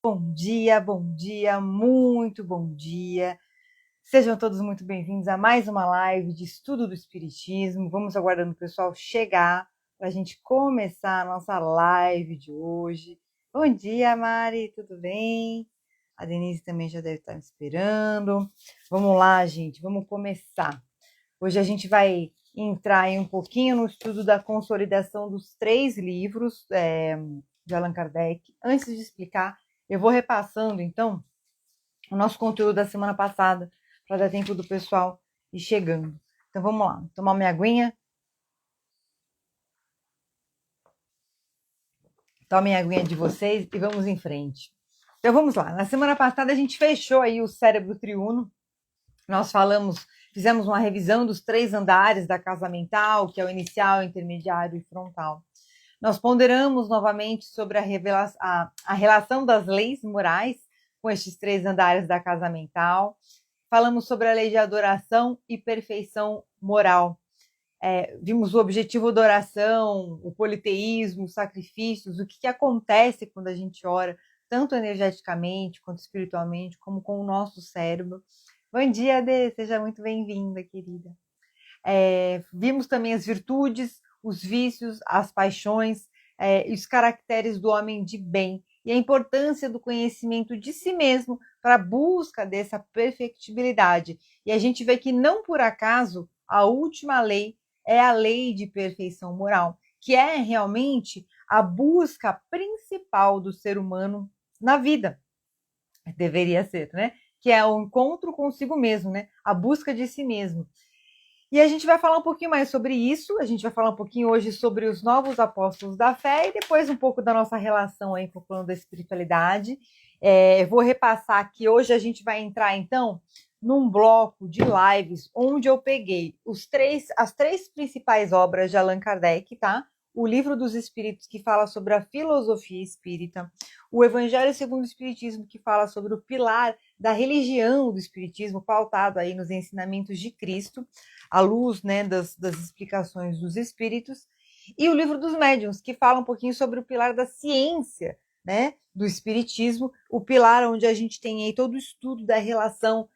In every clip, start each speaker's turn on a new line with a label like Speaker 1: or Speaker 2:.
Speaker 1: Bom dia, muito bom dia. Sejam todos muito bem-vindos a mais uma live de estudo do Espiritismo. Vamos aguardando o pessoal chegar para a gente começar a nossa live de hoje. Bom dia, Mari, tudo bem? A Denise também já deve estar me esperando. Vamos lá, gente, vamos começar. Hoje a gente vai entrar aí um pouquinho no estudo da consolidação dos 3 livros de Allan Kardec. Antes de explicar, eu vou repassando, então, o nosso conteúdo da semana passada, para dar tempo do pessoal ir chegando. Então, vamos lá. Tomar minha aguinha. Tomem a aguinha de vocês e vamos em frente. Então, vamos lá. Na semana passada, a gente fechou aí o cérebro triuno. Nós fizemos uma revisão dos 3 andares da casa mental, que é o inicial, intermediário e frontal. Nós ponderamos novamente sobre a relação das leis morais com estes 3 andares da casa mental. Falamos sobre a lei de adoração e perfeição moral. Vimos o objetivo da oração, o politeísmo, os sacrifícios, o que acontece quando a gente ora, tanto energeticamente quanto espiritualmente, como com o nosso cérebro. Bom dia, Dê, seja muito bem-vinda, querida. Vimos também as virtudes, os vícios, as paixões e os caracteres do homem de bem e a importância do conhecimento de si mesmo para a busca dessa perfectibilidade. E a gente vê que não por acaso a última lei é a lei de perfeição moral, que é realmente a busca principal do ser humano na vida. Deveria ser, né? Que é o encontro consigo mesmo, né? A busca de si mesmo. E a gente vai falar um pouquinho mais sobre isso, a gente vai falar um pouquinho hoje sobre os novos apóstolos da fé e depois um pouco da nossa relação aí com o plano da espiritualidade. Eu vou repassar que hoje a gente vai entrar, então, num bloco de lives onde eu peguei as 3 principais obras de Allan Kardec, tá? O Livro dos Espíritos, que fala sobre a filosofia espírita, o Evangelho segundo o Espiritismo, que fala sobre o pilar da religião do Espiritismo, pautado aí nos ensinamentos de Cristo, à luz, né, das explicações dos espíritos, e o Livro dos Médiuns, que fala um pouquinho sobre o pilar da ciência, né, do espiritismo, o pilar onde a gente tem aí todo o estudo da relação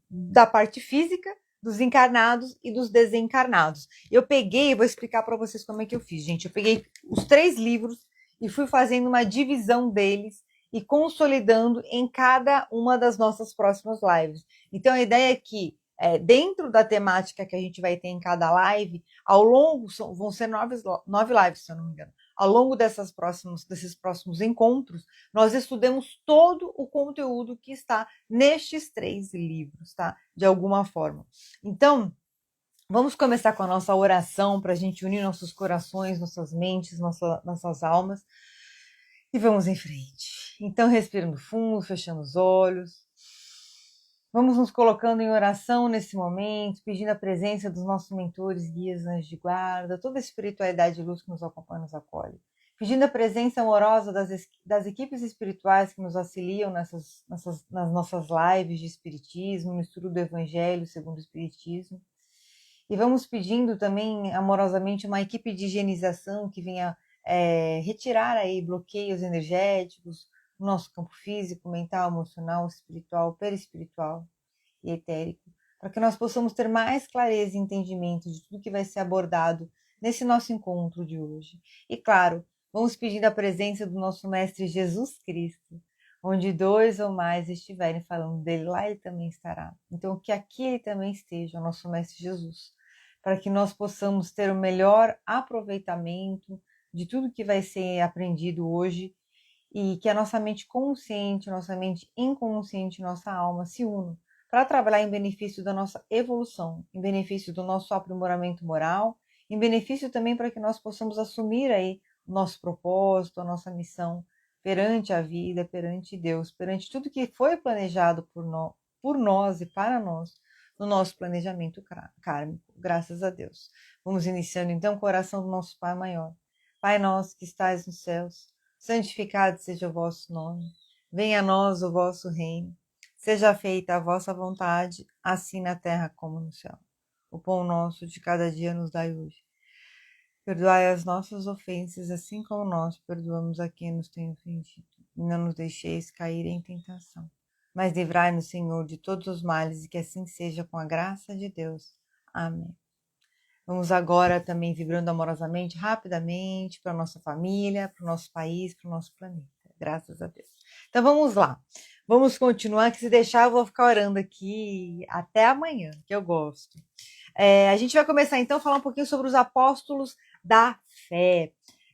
Speaker 1: da parte física, dos encarnados e dos desencarnados. Eu peguei, vou explicar para vocês como é que eu fiz, gente. Eu peguei os 3 livros e fui fazendo uma divisão deles e consolidando em cada uma das nossas próximas lives. Então, a ideia é que, dentro da temática que a gente vai ter em cada live, ao longo, vão ser 9 lives, se eu não me engano, ao longo desses próximos encontros, nós estudemos todo o conteúdo que está nestes 3 livros, tá? De alguma forma. Então, vamos começar com a nossa oração para a gente unir nossos corações, nossas mentes, nossas almas e vamos em frente. Então, respirando fundo, fechando os olhos. Vamos nos colocando em oração nesse momento, pedindo a presença dos nossos mentores, guias, anjos de guarda, toda a espiritualidade e luz que nos acompanha, nos acolhe. Pedindo a presença amorosa das equipes espirituais que nos auxiliam nas nossas lives de espiritismo, no estudo do Evangelho segundo o Espiritismo. E vamos pedindo também amorosamente uma equipe de higienização que venha retirar aí bloqueios energéticos no nosso campo físico, mental, emocional, espiritual, perispiritual e etérico, para que nós possamos ter mais clareza e entendimento de tudo que vai ser abordado nesse nosso encontro de hoje. E claro, vamos pedindo a presença do nosso Mestre Jesus Cristo, onde 2 ou mais estiverem falando dele, lá ele também estará. Então, que aqui ele também esteja, o nosso Mestre Jesus, para que nós possamos ter o melhor aproveitamento de tudo que vai ser aprendido hoje e que a nossa mente consciente, nossa mente inconsciente, nossa alma se unam para trabalhar em benefício da nossa evolução, em benefício do nosso aprimoramento moral, em benefício também para que nós possamos assumir aí o nosso propósito, a nossa missão perante a vida, perante Deus, perante tudo que foi planejado por nós e para nós no nosso planejamento kármico, graças a Deus. Vamos iniciando então com a oração do nosso Pai Maior. Pai nosso que estais nos céus, santificado seja o vosso nome, venha a nós o vosso reino, seja feita a vossa vontade, assim na terra como no céu. O pão nosso de cada dia nos dai hoje. Perdoai as nossas ofensas, assim como nós perdoamos a quem nos tem ofendido. E não nos deixeis cair em tentação, mas livrai-nos, Senhor, de todos os males, e que assim seja com a graça de Deus. Amém. Vamos agora também vibrando amorosamente, rapidamente, para a nossa família, para o nosso país, para o nosso planeta. Graças a Deus. Então vamos lá. Vamos continuar, que se deixar eu vou ficar orando aqui até amanhã, que eu gosto. A gente vai começar então a falar um pouquinho sobre os apóstolos da fé.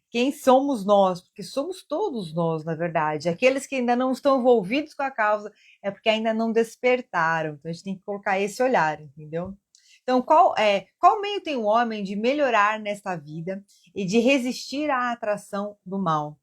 Speaker 1: Quem somos nós? Porque somos todos nós, na verdade. Aqueles que ainda não estão envolvidos com a causa é porque ainda não despertaram. Então a gente tem que colocar esse olhar, entendeu? Então, qual meio tem o homem de melhorar nesta vida e de resistir à atração do mal?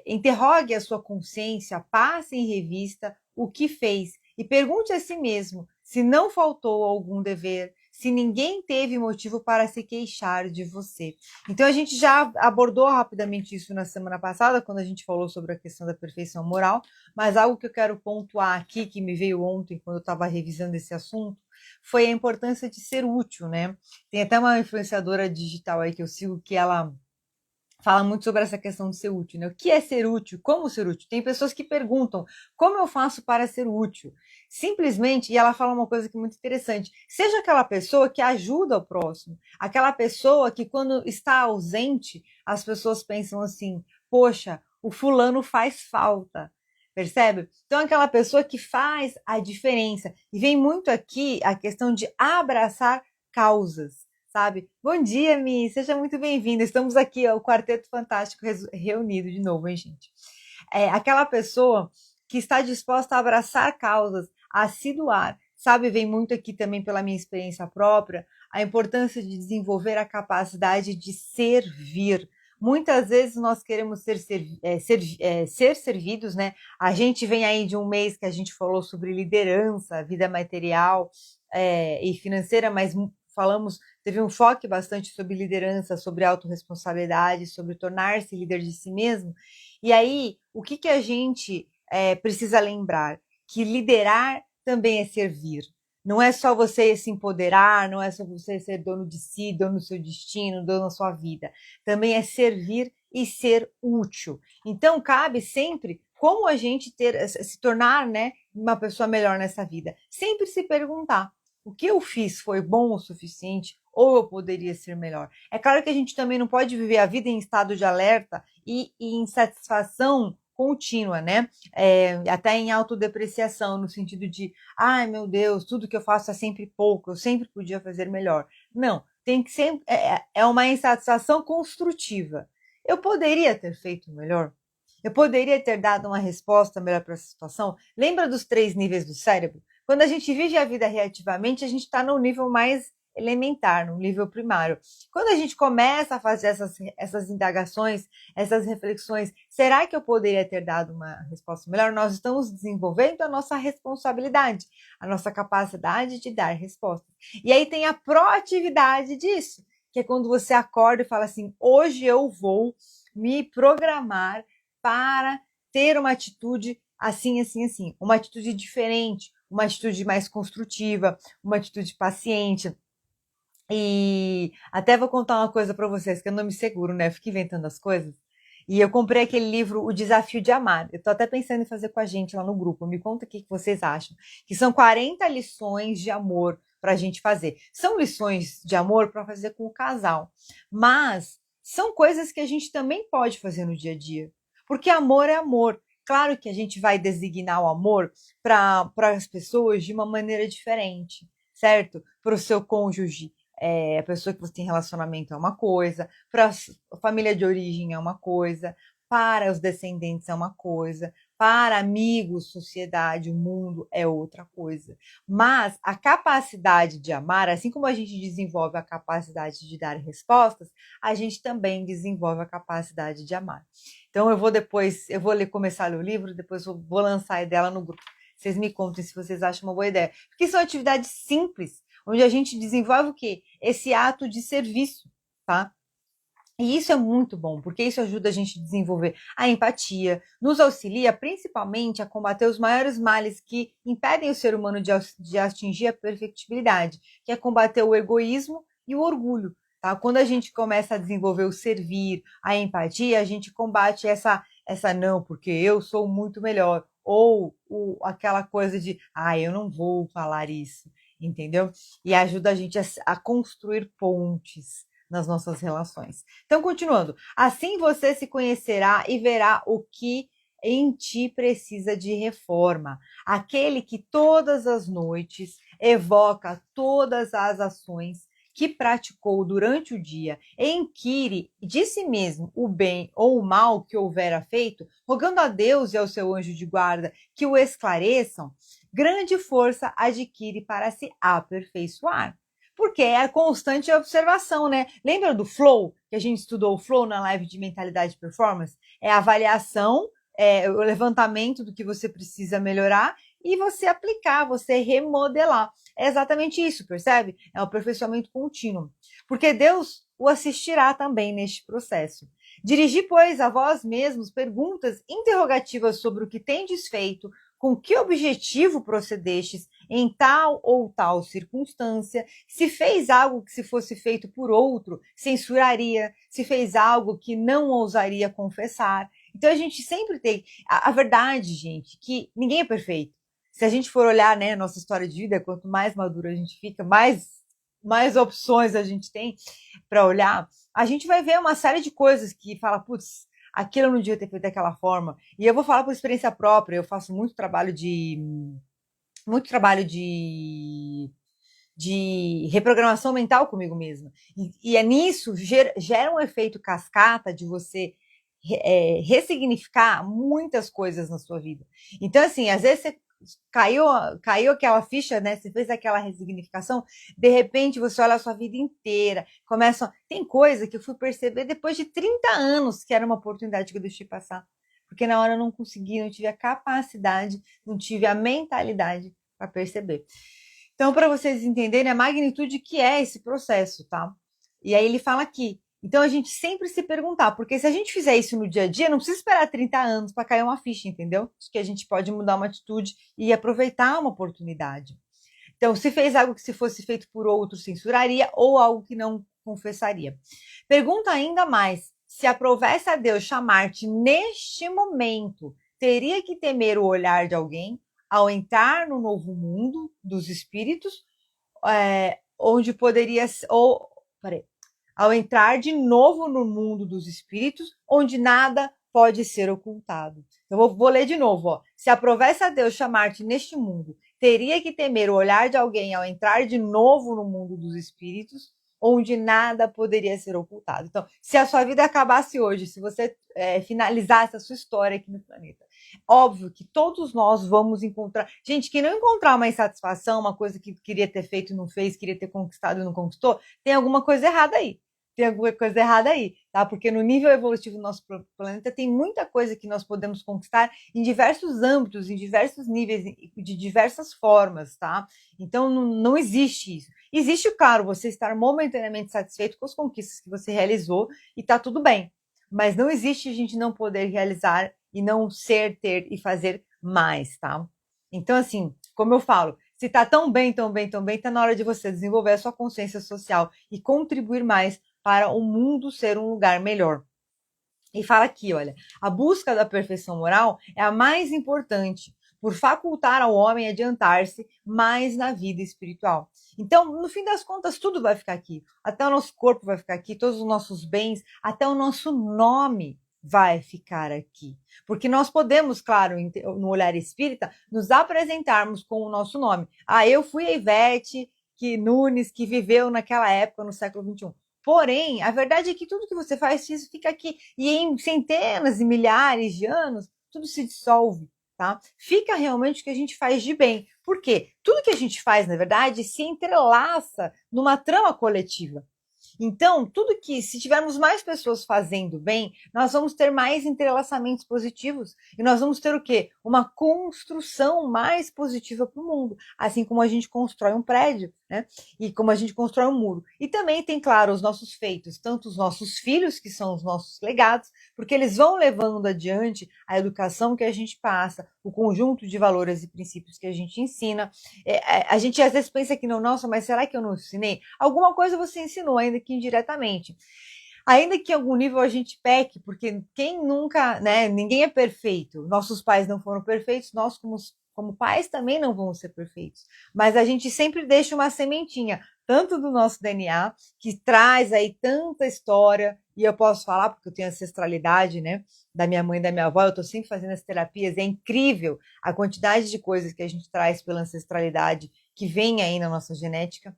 Speaker 1: Interrogue a sua consciência, passe em revista o que fez e pergunte a si mesmo se não faltou algum dever, se ninguém teve motivo para se queixar de você. Então, a gente já abordou rapidamente isso na semana passada, quando a gente falou sobre a questão da perfeição moral, mas algo que eu quero pontuar aqui, que me veio ontem, quando eu estava revisando esse assunto, foi a importância de ser útil, né? Tem até uma influenciadora digital aí que eu sigo, que ela fala muito sobre essa questão de ser útil, né? O que é ser útil? Como ser útil? Tem pessoas que perguntam, como eu faço para ser útil? Simplesmente, e ela fala uma coisa que é muito interessante, seja aquela pessoa que ajuda o próximo, aquela pessoa que quando está ausente, as pessoas pensam assim, poxa, o fulano faz falta, percebe? Então, aquela pessoa que faz a diferença. E vem muito aqui a questão de abraçar causas, sabe? Bom dia, Mi, seja muito bem-vinda. Estamos aqui, ó, o Quarteto Fantástico reunido de novo, hein, gente? Aquela pessoa que está disposta a abraçar causas, a se doar, sabe? Vem muito aqui também pela minha experiência própria, a importância de desenvolver a capacidade de servir. Muitas vezes nós queremos ser servidos, né? A gente vem aí de um mês que a gente falou sobre liderança, vida material e financeira, mas teve um foco bastante sobre liderança, sobre autorresponsabilidade, sobre tornar-se líder de si mesmo. E aí, o que a gente precisa lembrar? Que liderar também é servir. Não é só você se empoderar, não é só você ser dono de si, dono do seu destino, dono da sua vida. Também é servir e ser útil. Então, cabe sempre como a gente se tornar, né, uma pessoa melhor nessa vida. Sempre se perguntar, o que eu fiz foi bom o suficiente ou eu poderia ser melhor? É claro que a gente também não pode viver a vida em estado de alerta e insatisfação contínua, né? Até em autodepreciação, no sentido de, ai meu Deus, tudo que eu faço é sempre pouco, eu sempre podia fazer melhor. Não, tem que ser, uma insatisfação construtiva. Eu poderia ter feito melhor? Eu poderia ter dado uma resposta melhor para essa situação? Lembra dos 3 níveis do cérebro? Quando a gente vive a vida reativamente, a gente está no nível mais elementar, no nível primário. Quando a gente começa a fazer essas indagações, essas reflexões, será que eu poderia ter dado uma resposta melhor? Nós estamos desenvolvendo a nossa responsabilidade, a nossa capacidade de dar respostas. E aí tem a proatividade disso, que é quando você acorda e fala assim, hoje eu vou me programar para ter uma atitude assim, assim, assim, uma atitude diferente, uma atitude mais construtiva, uma atitude paciente. E até vou contar uma coisa para vocês, que eu não me seguro, né? Eu fico inventando as coisas. E eu comprei aquele livro, O Desafio de Amar. Eu tô até pensando em fazer com a gente lá no grupo. Me conta o que vocês acham. Que são 40 lições de amor para a gente fazer. São lições de amor para fazer com o casal. Mas são coisas que a gente também pode fazer no dia a dia. Porque amor é amor. Claro que a gente vai designar o amor para as pessoas de uma maneira diferente, certo? Para o seu cônjuge, a pessoa que você tem relacionamento é uma coisa, para a família de origem é uma coisa, para os descendentes é uma coisa, para amigos, sociedade, o mundo é outra coisa. Mas a capacidade de amar, assim como a gente desenvolve a capacidade de dar respostas, a gente também desenvolve a capacidade de amar. Então eu vou começar a ler o livro, depois eu vou lançar a ideia no grupo. Vocês me contem se vocês acham uma boa ideia. Porque são atividades simples, onde a gente desenvolve o quê? Esse ato de serviço, tá? E isso é muito bom, porque isso ajuda a gente a desenvolver a empatia, nos auxilia principalmente a combater os maiores males que impedem o ser humano de atingir a perfectibilidade, que é combater o egoísmo e o orgulho. tá? Quando a gente começa a desenvolver o servir, a empatia, a gente combate essa não, porque eu sou muito melhor, ou aquela coisa de, eu não vou falar isso, entendeu? E ajuda a gente a construir pontes nas nossas relações. Então, continuando, assim você se conhecerá e verá o que em ti precisa de reforma. Aquele que todas as noites evoca todas as ações que praticou durante o dia, enquire de si mesmo o bem ou o mal que houvera feito, rogando a Deus e ao seu anjo de guarda que o esclareçam, grande força adquire para se aperfeiçoar. Porque é a constante observação, né? Lembra do flow, que a gente estudou o flow na live de mentalidade e performance? É a avaliação, o levantamento do que você precisa melhorar e você aplicar, você remodelar. É exatamente isso, percebe? É um aperfeiçoamento contínuo. Porque Deus o assistirá também neste processo. Dirigi, pois, a vós mesmos perguntas interrogativas sobre o que tendes feito, com que objetivo procedestes em tal ou tal circunstância, se fez algo que se fosse feito por outro, censuraria, se fez algo que não ousaria confessar. Então a gente sempre tem a verdade, gente, que ninguém é perfeito. Se a gente for olhar, né, nossa história de vida, quanto mais madura a gente fica, mais opções a gente tem para olhar, a gente vai ver uma série de coisas que fala, putz, aquilo eu não devia ter feito daquela forma. E eu vou falar por experiência própria, eu faço muito trabalho de reprogramação mental comigo mesma. E é nisso, gera um efeito cascata de você ressignificar muitas coisas na sua vida. Então, assim, às vezes você caiu aquela ficha, né? Você fez aquela ressignificação, de repente você olha a sua vida inteira, tem coisa que eu fui perceber depois de 30 anos que era uma oportunidade que eu deixei passar. Porque na hora eu não consegui, não tive a capacidade, não tive a mentalidade para perceber. Então, para vocês entenderem a magnitude que é esse processo, tá? E aí ele fala aqui, então a gente sempre se perguntar, porque se a gente fizer isso no dia a dia, não precisa esperar 30 anos para cair uma ficha, entendeu? Acho que a gente pode mudar uma atitude e aproveitar uma oportunidade. Então, se fez algo que se fosse feito por outro, censuraria, ou algo que não confessaria. Pergunta ainda mais, se aprovesse a Deus chamar-te neste momento, teria que temer o olhar de alguém ao entrar no novo mundo dos espíritos, onde poderia... ao entrar de novo no mundo dos espíritos, onde nada pode ser ocultado. Então, vou ler de novo. Ó. Se aprovesse a Deus chamar-te neste mundo, teria que temer o olhar de alguém ao entrar de novo no mundo dos espíritos, onde nada poderia ser ocultado. Então, se a sua vida acabasse hoje, se você finalizasse a sua história aqui no planeta, óbvio que todos nós vamos encontrar... Gente, que não encontrar uma insatisfação, uma coisa que queria ter feito e não fez, queria ter conquistado e não conquistou, tem alguma coisa errada aí. Tem alguma coisa errada aí, tá? Porque no nível evolutivo do nosso planeta tem muita coisa que nós podemos conquistar em diversos âmbitos, em diversos níveis, de diversas formas, tá? Então não existe isso. Existe, claro, você estar momentaneamente satisfeito com as conquistas que você realizou e tá tudo bem. Mas não existe a gente não poder realizar e não ser, ter e fazer mais, tá? Então, assim, como eu falo, se tá tão bem, tá na hora de você desenvolver a sua consciência social e contribuir mais para o mundo ser um lugar melhor. E fala aqui, olha, a busca da perfeição moral é a mais importante, por facultar ao homem adiantar-se mais na vida espiritual. Então, no fim das contas, tudo vai ficar aqui. Até o nosso corpo vai ficar aqui, todos os nossos bens, até o nosso nome vai ficar aqui. Porque nós podemos, claro, no olhar espírita, nos apresentarmos com o nosso nome. Eu fui a Ivete Nunes, que viveu naquela época, no século XXI. Porém, a verdade é que tudo que você faz fica aqui. E em centenas e milhares de anos, tudo se dissolve, tá? Fica realmente o que a gente faz de bem. Por quê? Tudo que a gente faz, na verdade, se entrelaça numa trama coletiva. Então, tudo que, se tivermos mais pessoas fazendo bem, nós vamos ter mais entrelaçamentos positivos. E nós vamos ter o quê? Uma construção mais positiva para o mundo. Assim como a gente constrói um prédio, né? E como a gente constrói um muro. E também tem, claro, os nossos feitos, tanto os nossos filhos, que são os nossos legados, porque eles vão levando adiante a educação que a gente passa, o conjunto de valores e princípios que a gente ensina. A gente às vezes pensa que não, nossa, mas será que eu não ensinei? Alguma coisa você ensinou, ainda que que indiretamente. Ainda que em algum nível a gente peque, porque quem nunca, né, ninguém é perfeito. Nossos pais não foram perfeitos, nós como pais também não vamos ser perfeitos. Mas a gente sempre deixa uma sementinha, tanto do nosso DNA, que traz aí tanta história, e eu posso falar porque eu tenho ancestralidade, né, da minha mãe e da minha avó, eu estou sempre fazendo as terapias, é incrível a quantidade de coisas que a gente traz pela ancestralidade, que vem aí na nossa genética.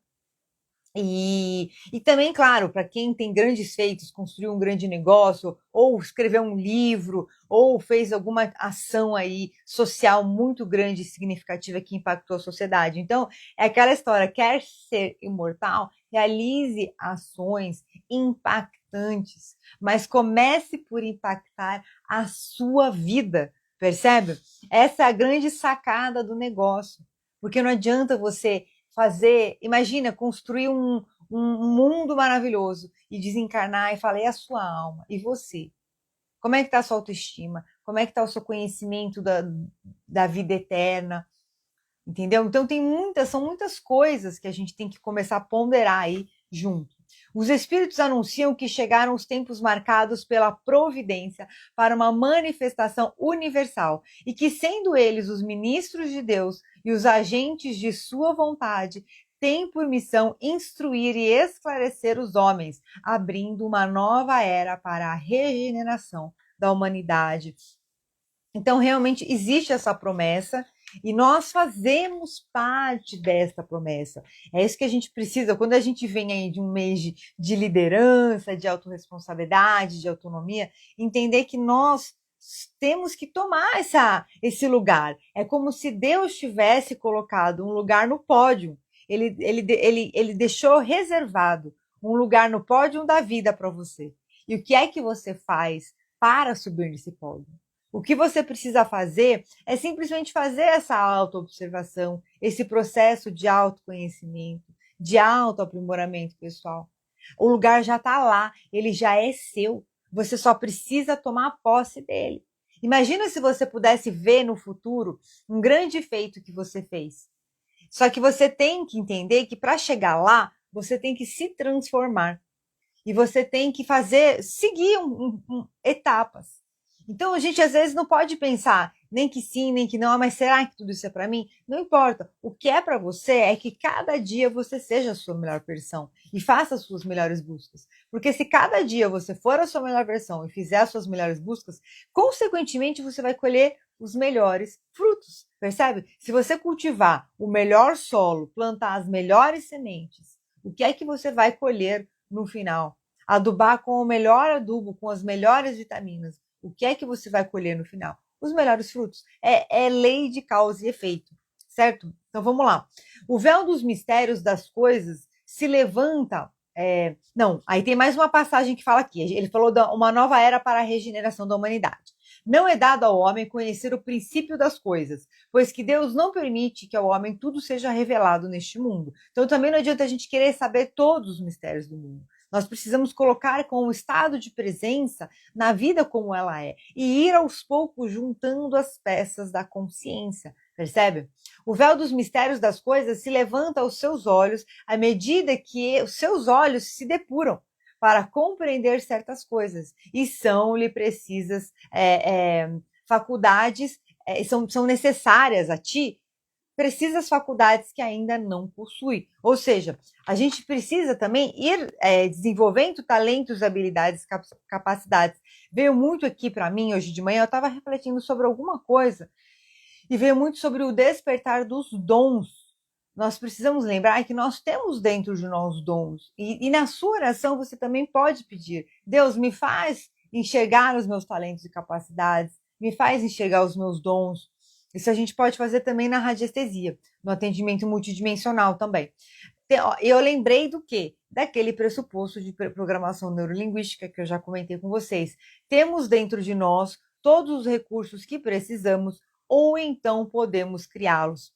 Speaker 1: E também, claro, para quem tem grandes feitos, construiu um grande negócio, ou escreveu um livro, ou fez alguma ação aí social muito grande e significativa que impactou a sociedade. Então, é aquela história, quer ser imortal? Realize ações impactantes, mas comece por impactar a sua vida, percebe? Essa é a grande sacada do negócio, porque não adianta você imagina, construir um mundo maravilhoso e desencarnar e falar, e a sua alma? E você? Como é que está a sua autoestima? Como é que está o seu conhecimento da vida eterna? Entendeu? Então são muitas coisas que a gente tem que começar a ponderar aí junto. Os espíritos anunciam que chegaram os tempos marcados pela providência para uma manifestação universal e que, sendo eles os ministros de Deus e os agentes de sua vontade, têm por missão instruir e esclarecer os homens, abrindo uma nova era para a regeneração da humanidade. Então, realmente existe essa promessa e nós fazemos parte dessa promessa. É isso que a gente precisa. Quando a gente vem aí de um mês de liderança, de autorresponsabilidade, de autonomia, entender que nós temos que tomar esse lugar. É como se Deus tivesse colocado um lugar no pódio. Ele deixou reservado um lugar no pódio da vida para você. E o que é que você faz para subir nesse pódio? O que você precisa fazer é simplesmente fazer essa autoobservação, esse processo de autoconhecimento, de autoaprimoramento pessoal. O lugar já está lá, ele já é seu. Você só precisa tomar posse dele. Imagina se você pudesse ver no futuro um grande feito que você fez. Só que você tem que entender que para chegar lá, você tem que se transformar. E você tem que seguir etapas. Então, a gente às vezes não pode pensar nem que sim, nem que não, mas será que tudo isso é para mim? Não importa. O que é para você é que cada dia você seja a sua melhor versão e faça as suas melhores buscas. Porque se cada dia você for a sua melhor versão e fizer as suas melhores buscas, consequentemente você vai colher os melhores frutos, percebe? Se você cultivar o melhor solo, plantar as melhores sementes, o que é que você vai colher no final? Adubar com o melhor adubo, com as melhores vitaminas. O que é que você vai colher no final? Os melhores frutos. É lei de causa e efeito, certo? Então vamos lá. O véu dos mistérios das coisas se levanta. Não, aí tem mais uma passagem que fala aqui. Ele falou de uma nova era para a regeneração da humanidade. Não é dado ao homem conhecer o princípio das coisas, pois que Deus não permite que ao homem tudo seja revelado neste mundo. Então também não adianta a gente querer saber todos os mistérios do mundo. Nós precisamos colocar com o estado de presença na vida como ela é e ir aos poucos juntando as peças da consciência, percebe? O véu dos mistérios das coisas se levanta aos seus olhos à medida que os seus olhos se depuram para compreender certas coisas e são-lhe precisas faculdades, são necessárias a ti precisas faculdades que ainda não possui. Ou seja, a gente precisa também ir desenvolvendo talentos, habilidades, capacidades. Veio muito aqui para mim hoje de manhã, eu estava refletindo sobre alguma coisa e veio muito sobre o despertar dos dons. Nós precisamos lembrar que nós temos dentro de nós dons. E na sua oração você também pode pedir, Deus, me faz enxergar os meus talentos e capacidades, me faz enxergar os meus dons. Isso a gente pode fazer também na radiestesia, no atendimento multidimensional também. Eu lembrei do quê? Daquele pressuposto de programação neurolinguística que eu já comentei com vocês. Temos dentro de nós todos os recursos que precisamos ou então podemos criá-los.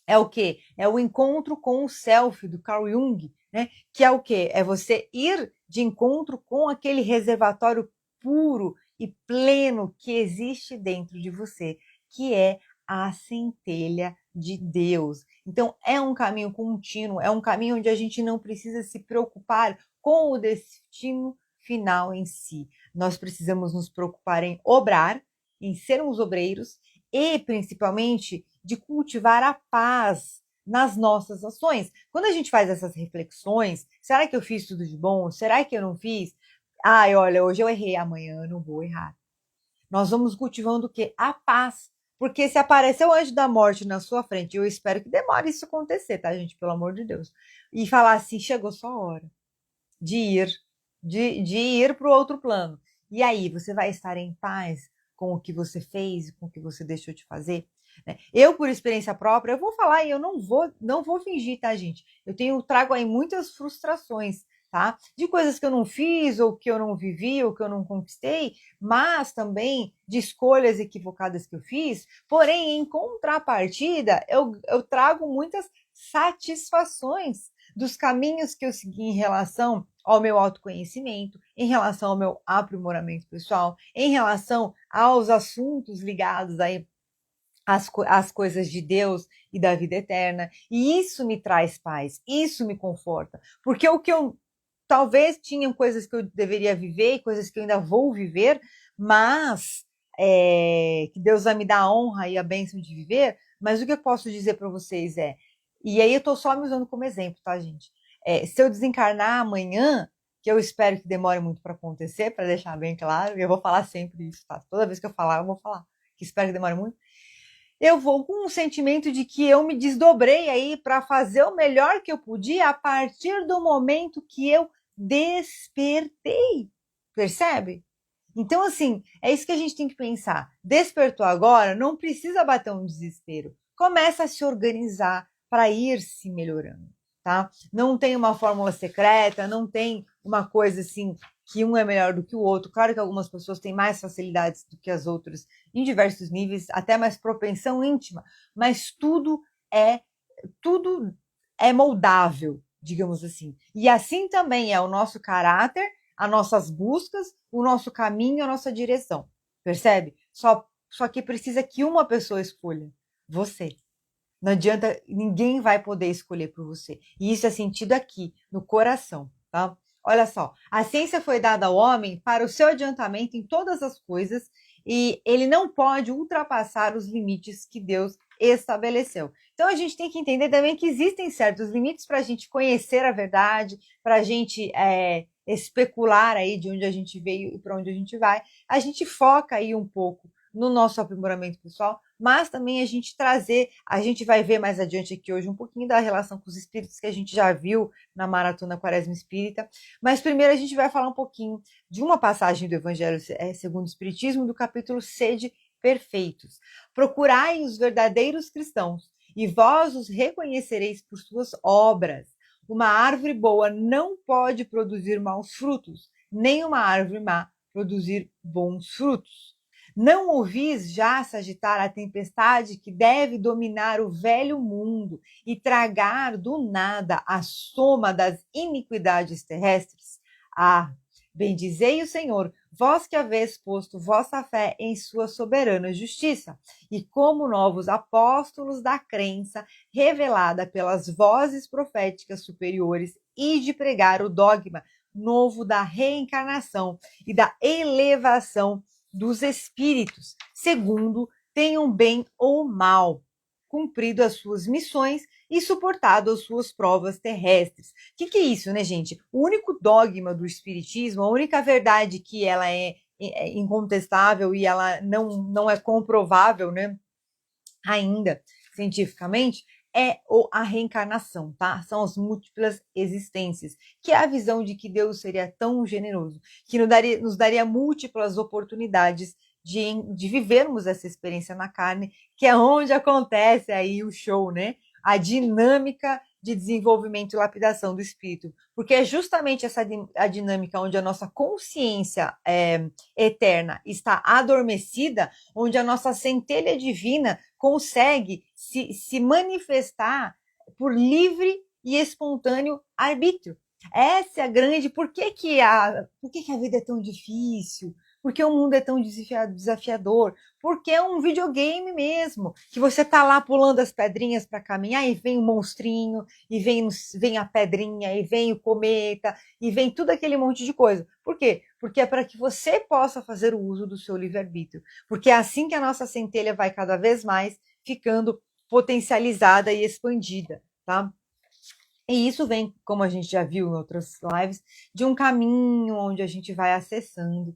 Speaker 1: É o quê? É o encontro com o self do Carl Jung, né? Que é o quê? É você ir de encontro com aquele reservatório puro e pleno que existe dentro de você, que é a centelha de Deus. Então, é um caminho contínuo, é um caminho onde a gente não precisa se preocupar com o destino final em si. Nós precisamos nos preocupar em obrar, em sermos obreiros e, principalmente, de cultivar a paz nas nossas ações. Quando a gente faz essas reflexões, será que eu fiz tudo de bom? Será que eu não fiz? Ai, olha, hoje eu errei, amanhã eu não vou errar. Nós vamos cultivando o quê? A paz. Porque se aparecer o anjo da morte na sua frente, eu espero que demore isso acontecer, tá, gente? Pelo amor de Deus. E falar assim, chegou sua hora de ir, de ir para o outro plano. E aí, você vai estar em paz com o que você fez, com o que você deixou de fazer? Eu, por experiência própria, eu vou falar e eu não vou fingir, tá, gente? Trago aí muitas frustrações, tá? De coisas que eu não fiz, ou que eu não vivi, ou que eu não conquistei, mas também de escolhas equivocadas que eu fiz. Porém, em contrapartida, eu trago muitas satisfações dos caminhos que eu segui em relação ao meu autoconhecimento, em relação ao meu aprimoramento pessoal, em relação aos assuntos ligados aí às coisas de Deus e da vida eterna. E isso me traz paz, isso me conforta. Porque o que eu talvez tinham coisas que eu deveria viver e coisas que eu ainda vou viver, mas que Deus vai me dar a honra e a bênção de viver. Mas o que eu posso dizer para vocês e aí eu estou só me usando como exemplo, tá, gente? Se eu desencarnar amanhã, que eu espero que demore muito para acontecer, para deixar bem claro, e eu vou falar sempre isso, tá? Toda vez que eu falar, eu vou falar que espero que demore muito. Eu vou com um sentimento de que eu me desdobrei aí para fazer o melhor que eu podia a partir do momento que eu despertei. Percebe? Então, assim, é isso que a gente tem que pensar. Despertou agora, não precisa bater um desespero. Começa a se organizar para ir se melhorando, tá? Não tem uma fórmula secreta, não tem uma coisa assim que um é melhor do que o outro. Claro que algumas pessoas têm mais facilidades do que as outras em diversos níveis, até mais propensão íntima, mas tudo é moldável, digamos assim. E assim também é o nosso caráter, as nossas buscas, o nosso caminho, a nossa direção. Percebe? Só que precisa que uma pessoa escolha. Você. Não adianta, ninguém vai poder escolher por você. E isso é sentido aqui, no coração, tá? Olha só, a ciência foi dada ao homem para o seu adiantamento em todas as coisas e ele não pode ultrapassar os limites que Deus estabeleceu. Então a gente tem que entender também que existem certos limites para a gente conhecer a verdade, para a gente especular aí de onde a gente veio e para onde a gente vai. A gente foca aí um pouco no nosso aprimoramento pessoal, mas também a gente vai ver mais adiante aqui hoje um pouquinho da relação com os espíritos que a gente já viu na Maratona Quaresma Espírita, mas primeiro a gente vai falar um pouquinho de uma passagem do Evangelho segundo o Espiritismo, do capítulo Sede Perfeitos. Procurai os verdadeiros cristãos, e vós os reconhecereis por suas obras. Uma árvore boa não pode produzir maus frutos, nem uma árvore má produzir bons frutos. Não ouvis já se agitar a tempestade que deve dominar o velho mundo e tragar do nada a soma das iniquidades terrestres? Ah, bendizei o Senhor, vós que haveis posto vossa fé em sua soberana justiça, e como novos apóstolos da crença revelada pelas vozes proféticas superiores, e de pregar o dogma novo da reencarnação e da elevação dos espíritos, segundo tenham bem ou mal cumprido as suas missões e suportado as suas provas terrestres. O que é isso, né, gente? O único dogma do espiritismo, a única verdade que ela é incontestável e ela não é comprovável, né, ainda cientificamente, a reencarnação, tá? São as múltiplas existências, que é a visão de que Deus seria tão generoso, que nos daria múltiplas oportunidades de vivermos essa experiência na carne, que é onde acontece aí o show, né? A dinâmica de desenvolvimento e lapidação do espírito, porque é justamente a dinâmica onde a nossa consciência eterna está adormecida, onde a nossa centelha divina consegue se manifestar por livre e espontâneo arbítrio. Essa é a grande... Por que a vida é tão difícil? Por que o mundo é tão desafiador? porque é um videogame mesmo, que você tá lá pulando as pedrinhas para caminhar e vem o monstrinho, e vem a pedrinha, e vem o cometa, e vem tudo aquele monte de coisa. Por quê? Porque é para que você possa fazer o uso do seu livre-arbítrio. Porque é assim que a nossa centelha vai cada vez mais ficando potencializada e expandida, tá? E isso vem, como a gente já viu em outras lives, de um caminho onde a gente vai acessando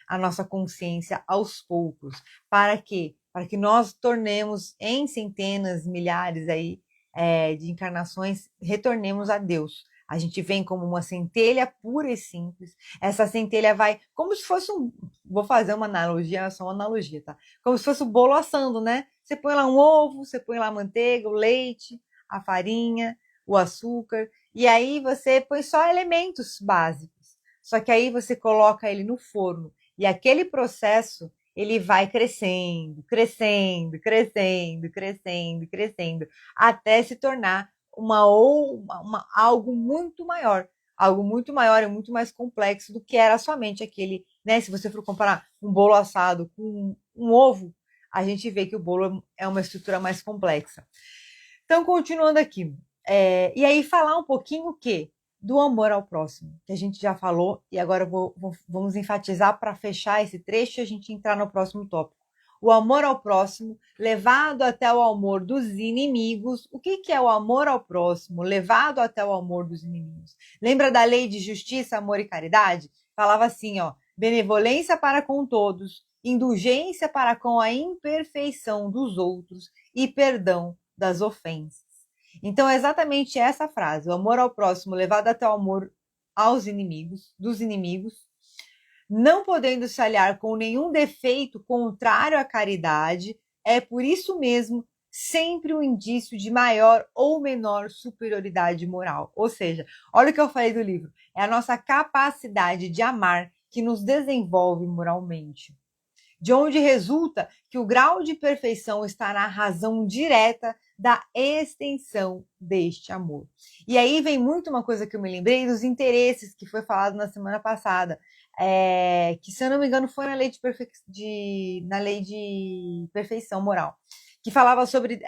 Speaker 1: a nossa consciência aos poucos. Para quê? Para que nós tornemos em centenas, milhares aí, de encarnações, retornemos a Deus. A gente vem como uma centelha pura e simples. Essa centelha vai, como se fosse vou fazer uma analogia, só uma analogia, tá? Como se fosse um bolo assando, né? Você põe lá um ovo, você põe lá a manteiga, o leite, a farinha, o açúcar, e aí você põe só elementos básicos. Só que aí você coloca ele no forno, e aquele processo, ele vai crescendo, crescendo, crescendo, crescendo, crescendo, até se tornar algo muito maior. Algo muito maior e muito mais complexo do que era somente aquele, né? Se você for comparar um bolo assado com um ovo, a gente vê que o bolo é uma estrutura mais complexa. Então, continuando aqui. E aí, falar um pouquinho o quê? Do amor ao próximo, que a gente já falou, e agora vamos enfatizar para fechar esse trecho e a gente entrar no próximo tópico. O amor ao próximo, levado até o amor dos inimigos. O que é o amor ao próximo, levado até o amor dos inimigos? Lembra da lei de justiça, amor e caridade? Falava assim, ó, benevolência para com todos, indulgência para com a imperfeição dos outros e perdão das ofensas. Então, é exatamente essa frase, o amor ao próximo levado até o amor aos inimigos, dos inimigos, não podendo se aliar com nenhum defeito contrário à caridade, é por isso mesmo sempre um indício de maior ou menor superioridade moral. Ou seja, olha o que eu falei do livro, é a nossa capacidade de amar que nos desenvolve moralmente. De onde resulta que o grau de perfeição está na razão direta da extensão deste amor. E aí vem muito uma coisa que eu me lembrei dos interesses que foi falado na semana passada, que se eu não me engano foi na lei de perfeição moral, que falava sobre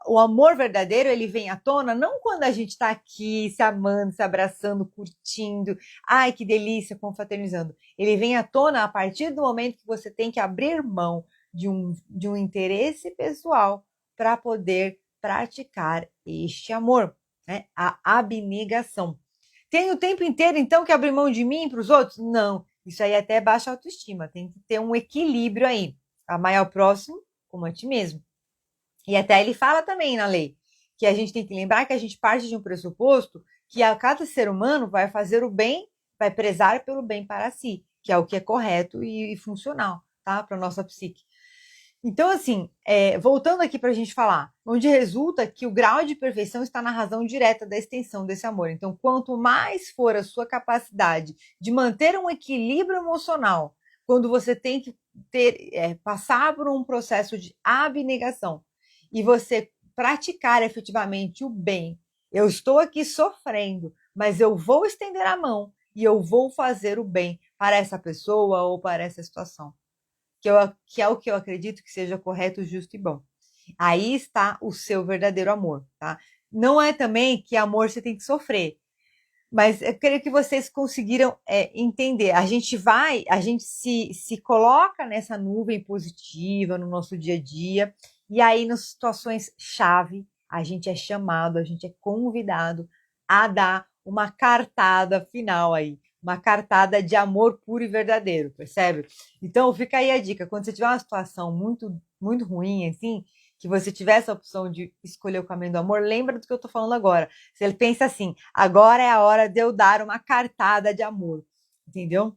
Speaker 1: o amor verdadeiro, ele vem à tona não quando a gente está aqui se amando, se abraçando, curtindo, ai que delícia, confraternizando. Ele vem à tona a partir do momento que você tem que abrir mão de um interesse pessoal para poder praticar este amor, né? A abnegação. Tem o tempo inteiro, então, que abrir mão de mim para os outros? Não. Isso aí até é baixa autoestima. Tem que ter um equilíbrio aí. Amar ao próximo como a ti mesmo. E até ele fala também na lei que a gente tem que lembrar que a gente parte de um pressuposto que a cada ser humano vai fazer o bem, vai prezar pelo bem para si, que é o que é correto e funcional, tá? Para a nossa psique. Então, assim, voltando aqui para a gente falar, onde resulta que o grau de perfeição está na razão direta da extensão desse amor. Então, quanto mais for a sua capacidade de manter um equilíbrio emocional, quando você tem que passar por um processo de abnegação e você praticar efetivamente o bem, eu estou aqui sofrendo, mas eu vou estender a mão e eu vou fazer o bem para essa pessoa ou para essa situação. Que é o que eu acredito que seja correto, justo e bom. Aí está o seu verdadeiro amor, tá? Não é também que amor você tem que sofrer, mas eu creio que vocês conseguiram entender. A gente se coloca nessa nuvem positiva no nosso dia a dia, e aí nas situações chave, a gente é chamado, a gente é convidado a dar uma cartada final aí, uma cartada de amor puro e verdadeiro, percebe? Então fica aí a dica, quando você tiver uma situação muito, muito ruim, assim, que você tiver essa opção de escolher o caminho do amor, lembra do que eu tô falando agora. Se ele pensa assim, agora é a hora de eu dar uma cartada de amor, entendeu?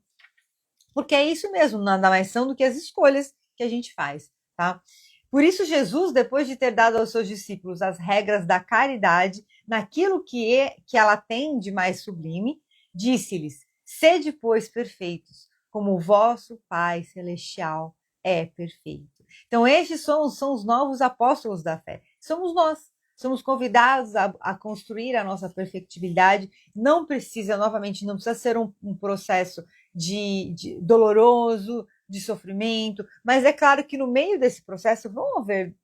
Speaker 1: Porque é isso mesmo, nada mais são do que as escolhas que a gente faz, tá? Por isso Jesus, depois de ter dado aos seus discípulos as regras da caridade, naquilo que ela tem de mais sublime, disse-lhes, sede, pois, perfeitos, como o vosso Pai Celestial é perfeito. Então, estes são os novos apóstolos da fé. Somos nós. Somos convidados a construir a nossa perfectibilidade. Não precisa, novamente, não precisa ser um processo de doloroso, de sofrimento, mas é claro que no meio desse processo vão haver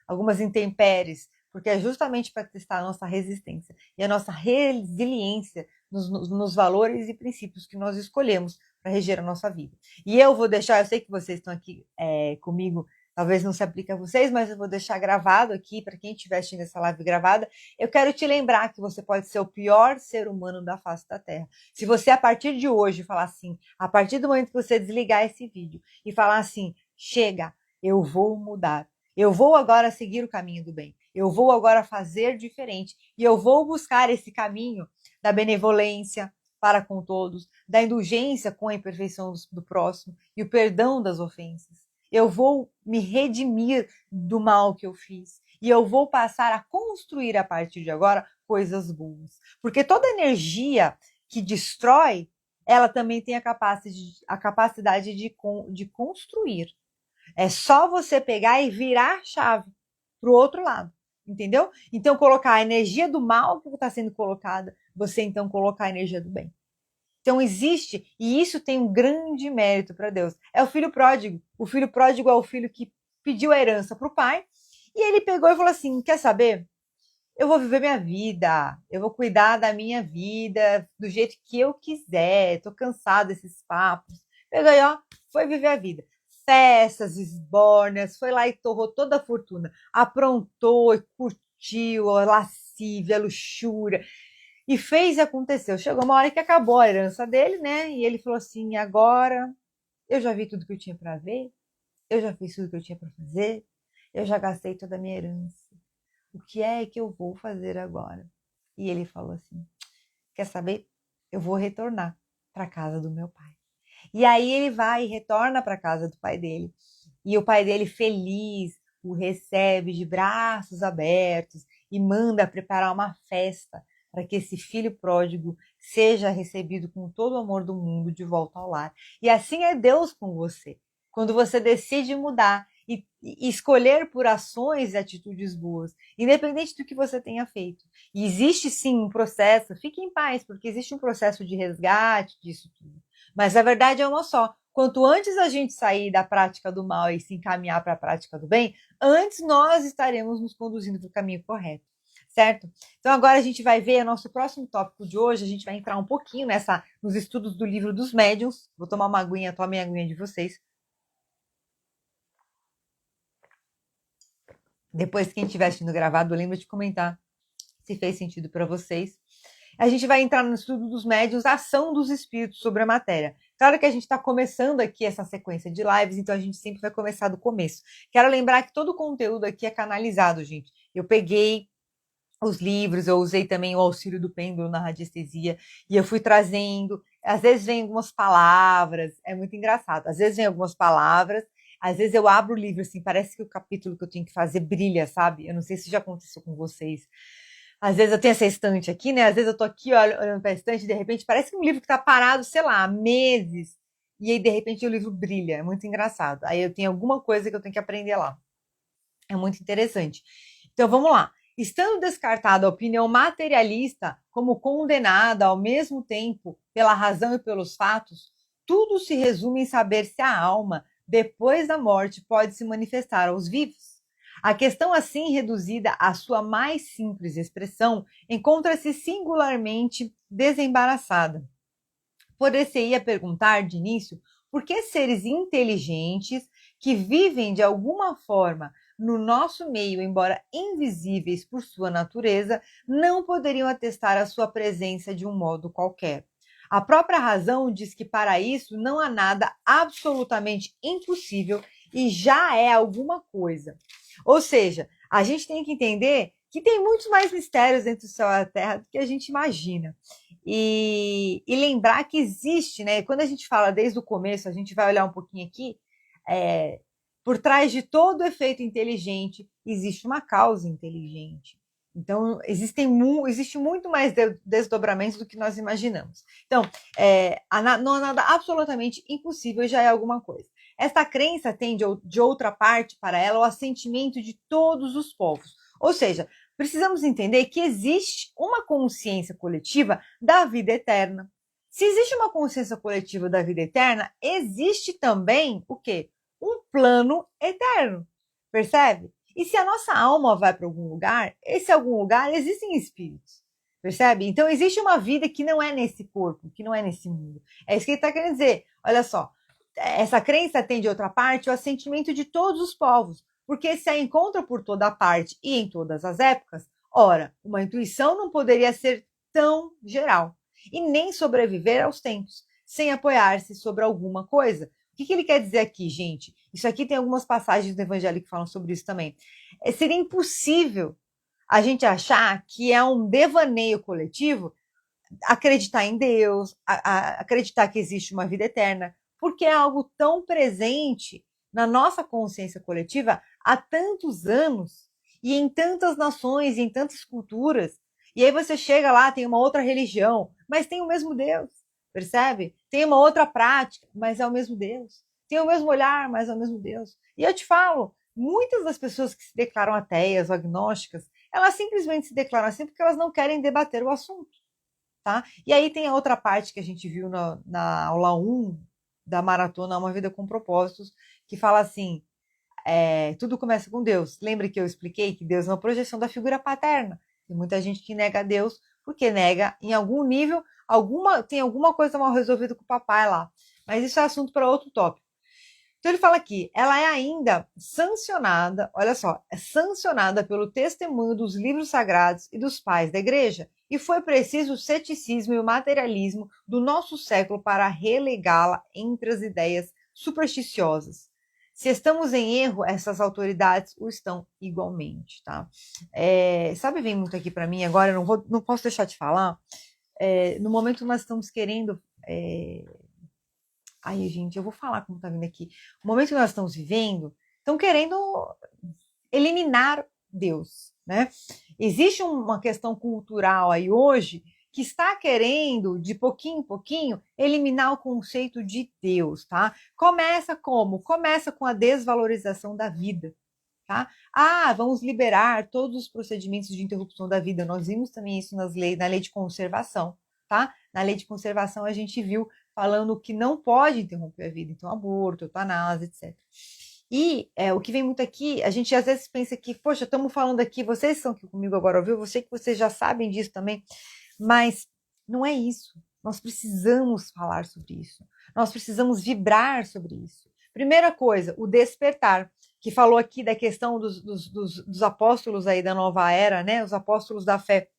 Speaker 1: algumas intempéries, porque é justamente para testar a nossa resistência e a nossa resiliência nos valores e princípios que nós escolhemos para reger a nossa vida. E eu vou deixar, eu sei que vocês estão aqui comigo, talvez não se aplique a vocês, mas eu vou deixar gravado aqui, para quem estiver assistindo essa live gravada, eu quero te lembrar que você pode ser o pior ser humano da face da Terra. Se você, a partir de hoje, falar assim, a partir do momento que você desligar esse vídeo e falar assim, chega, eu vou mudar, eu vou agora seguir o caminho do bem, eu vou agora fazer diferente, e eu vou buscar esse caminho da benevolência para com todos, da indulgência com a imperfeição do próximo e o perdão das ofensas. Eu vou me redimir do mal que eu fiz. E eu vou passar a construir a partir de agora coisas boas. Porque toda energia que destrói, ela também tem a capacidade de construir. É só você pegar e virar a chave para o outro lado. Entendeu? Então, colocar a energia do mal que está sendo colocada, você então colocar a energia do bem. Então existe, e isso tem um grande mérito para Deus. É o filho pródigo. O filho pródigo é o filho que pediu a herança para o pai, e ele pegou e falou assim, quer saber? Eu vou viver minha vida, eu vou cuidar da minha vida do jeito que eu quiser, estou cansado desses papos. Pegou e foi viver a vida. Festas, esbórnias, foi lá e torrou toda a fortuna. Aprontou e curtiu a lascívia, a luxúria. E fez e aconteceu. Chegou uma hora que acabou a herança dele, né? E ele falou assim, agora eu já vi tudo que eu tinha para ver, eu já fiz tudo que eu tinha para fazer, eu já gastei toda a minha herança. O que é que eu vou fazer agora? E ele falou assim, quer saber? Eu vou retornar para a casa do meu pai. E aí ele vai e retorna para a casa do pai dele. E o pai dele, feliz, o recebe de braços abertos e manda preparar uma festa para que esse filho pródigo seja recebido com todo o amor do mundo de volta ao lar. E assim é Deus com você. Quando você decide mudar e escolher por ações e atitudes boas, independente do que você tenha feito. E existe sim um processo, fique em paz, porque existe um processo de resgate disso tudo. Mas a verdade é uma só. Quanto antes a gente sair da prática do mal e se encaminhar para a prática do bem, antes nós estaremos nos conduzindo para o caminho correto. Certo? Então agora a gente vai ver o nosso próximo tópico de hoje, a gente vai entrar um pouquinho nos estudos do livro dos médiuns. Vou tomar uma aguinha, tome a aguinha de vocês. Depois, quem estiver assistindo gravado, lembra de comentar se fez sentido para vocês. A gente vai entrar no estudo dos médiuns, a ação dos espíritos sobre a matéria. Claro que a gente está começando aqui essa sequência de lives, então a gente sempre vai começar do começo. Quero lembrar que todo o conteúdo aqui é canalizado, gente. Eu peguei os livros, eu usei também o auxílio do pêndulo na radiestesia, e eu fui trazendo, às vezes vem algumas palavras, é muito engraçado, às vezes vem algumas palavras, às vezes eu abro o livro, assim, parece que o capítulo que eu tenho que fazer brilha, sabe? Eu não sei se já aconteceu com vocês. Às vezes eu tenho essa estante aqui, né? Às vezes eu tô aqui olhando para a estante e de repente parece que um livro que tá parado, sei lá, há meses, e aí de repente o livro brilha, é muito engraçado. Aí eu tenho alguma coisa que eu tenho que aprender lá. É muito interessante. Então vamos lá. Estando descartada a opinião materialista como condenada ao mesmo tempo pela razão e pelos fatos, tudo se resume em saber se a alma, depois da morte, pode se manifestar aos vivos. A questão assim reduzida à sua mais simples expressão encontra-se singularmente desembaraçada. Poder-se-ia perguntar de início por que seres inteligentes que vivem de alguma forma no nosso meio, embora invisíveis por sua natureza, não poderiam atestar a sua presença de um modo qualquer. A própria razão diz que para isso não há nada absolutamente impossível e já é alguma coisa. Ou seja, a gente tem que entender que tem muitos mais mistérios entre o céu e a terra do que a gente imagina. E lembrar que existe, né? Quando a gente fala desde o começo, a gente vai olhar um pouquinho aqui, por trás de todo efeito inteligente, existe uma causa inteligente. Então, existe muito mais desdobramentos do que nós imaginamos. Então, não há nada absolutamente impossível e já é alguma coisa. Esta crença tem, de outra parte, para ela, o assentimento de todos os povos. Ou seja, precisamos entender que existe uma consciência coletiva da vida eterna. Se existe uma consciência coletiva da vida eterna, existe também o quê? Um plano eterno, percebe? E se a nossa alma vai para algum lugar, esse algum lugar existem espíritos, percebe? Então existe uma vida que não é nesse corpo, que não é nesse mundo. É isso que ele está querendo dizer. Olha só, essa crença tem de outra parte o assentimento de todos os povos, porque se a encontra por toda parte e em todas as épocas, ora, uma intuição não poderia ser tão geral e nem sobreviver aos tempos, sem apoiar-se sobre alguma coisa. O que ele quer dizer aqui, gente? Isso aqui tem algumas passagens do Evangelho que falam sobre isso também. Seria impossível a gente achar que é um devaneio coletivo acreditar em Deus, acreditar que existe uma vida eterna, porque é algo tão presente na nossa consciência coletiva há tantos anos e em tantas nações, e em tantas culturas. E aí você chega lá, tem uma outra religião, mas tem o mesmo Deus, percebe? Tem uma outra prática, mas é o mesmo Deus. Tem o mesmo olhar, mas é o mesmo Deus. E eu te falo, muitas das pessoas que se declaram ateias ou agnósticas, elas simplesmente se declaram assim porque elas não querem debater o assunto. Tá? E aí tem a outra parte que a gente viu na aula 1 da maratona Uma Vida com Propósitos, que fala assim, tudo começa com Deus. Lembra que eu expliquei que Deus é uma projeção da figura paterna. Tem muita gente que nega Deus porque nega em algum nível, tem alguma coisa mal resolvida com o papai lá. Mas isso é assunto para outro tópico. Então ele fala aqui, ela é ainda sancionada, olha só, é sancionada pelo testemunho dos livros sagrados e dos pais da igreja, e foi preciso o ceticismo e o materialismo do nosso século para relegá-la entre as ideias supersticiosas. Se estamos em erro, essas autoridades o estão igualmente, tá? Sabe, vem muito aqui para mim agora, eu não posso deixar de falar, no momento que nós estamos querendo... Ai, gente, eu vou falar como tá vindo aqui. O momento que nós estamos vivendo, estão querendo eliminar Deus, né? Existe uma questão cultural aí hoje que está querendo, de pouquinho em pouquinho, eliminar o conceito de Deus, tá? Começa como? Começa com a desvalorização da vida, tá? Vamos liberar todos os procedimentos de interrupção da vida. Nós vimos também isso na lei de conservação, tá? Na lei de conservação a gente viu falando que não pode interromper a vida, então aborto, eutanásia, etc. E o que vem muito aqui, a gente às vezes pensa que, poxa, estamos falando aqui, vocês estão aqui comigo agora, ouviu? Eu sei que vocês já sabem disso também, mas não é isso. Nós precisamos falar sobre isso. Nós precisamos vibrar sobre isso. Primeira coisa, o despertar, que falou aqui da questão dos apóstolos aí da nova era, né? Os apóstolos da fé.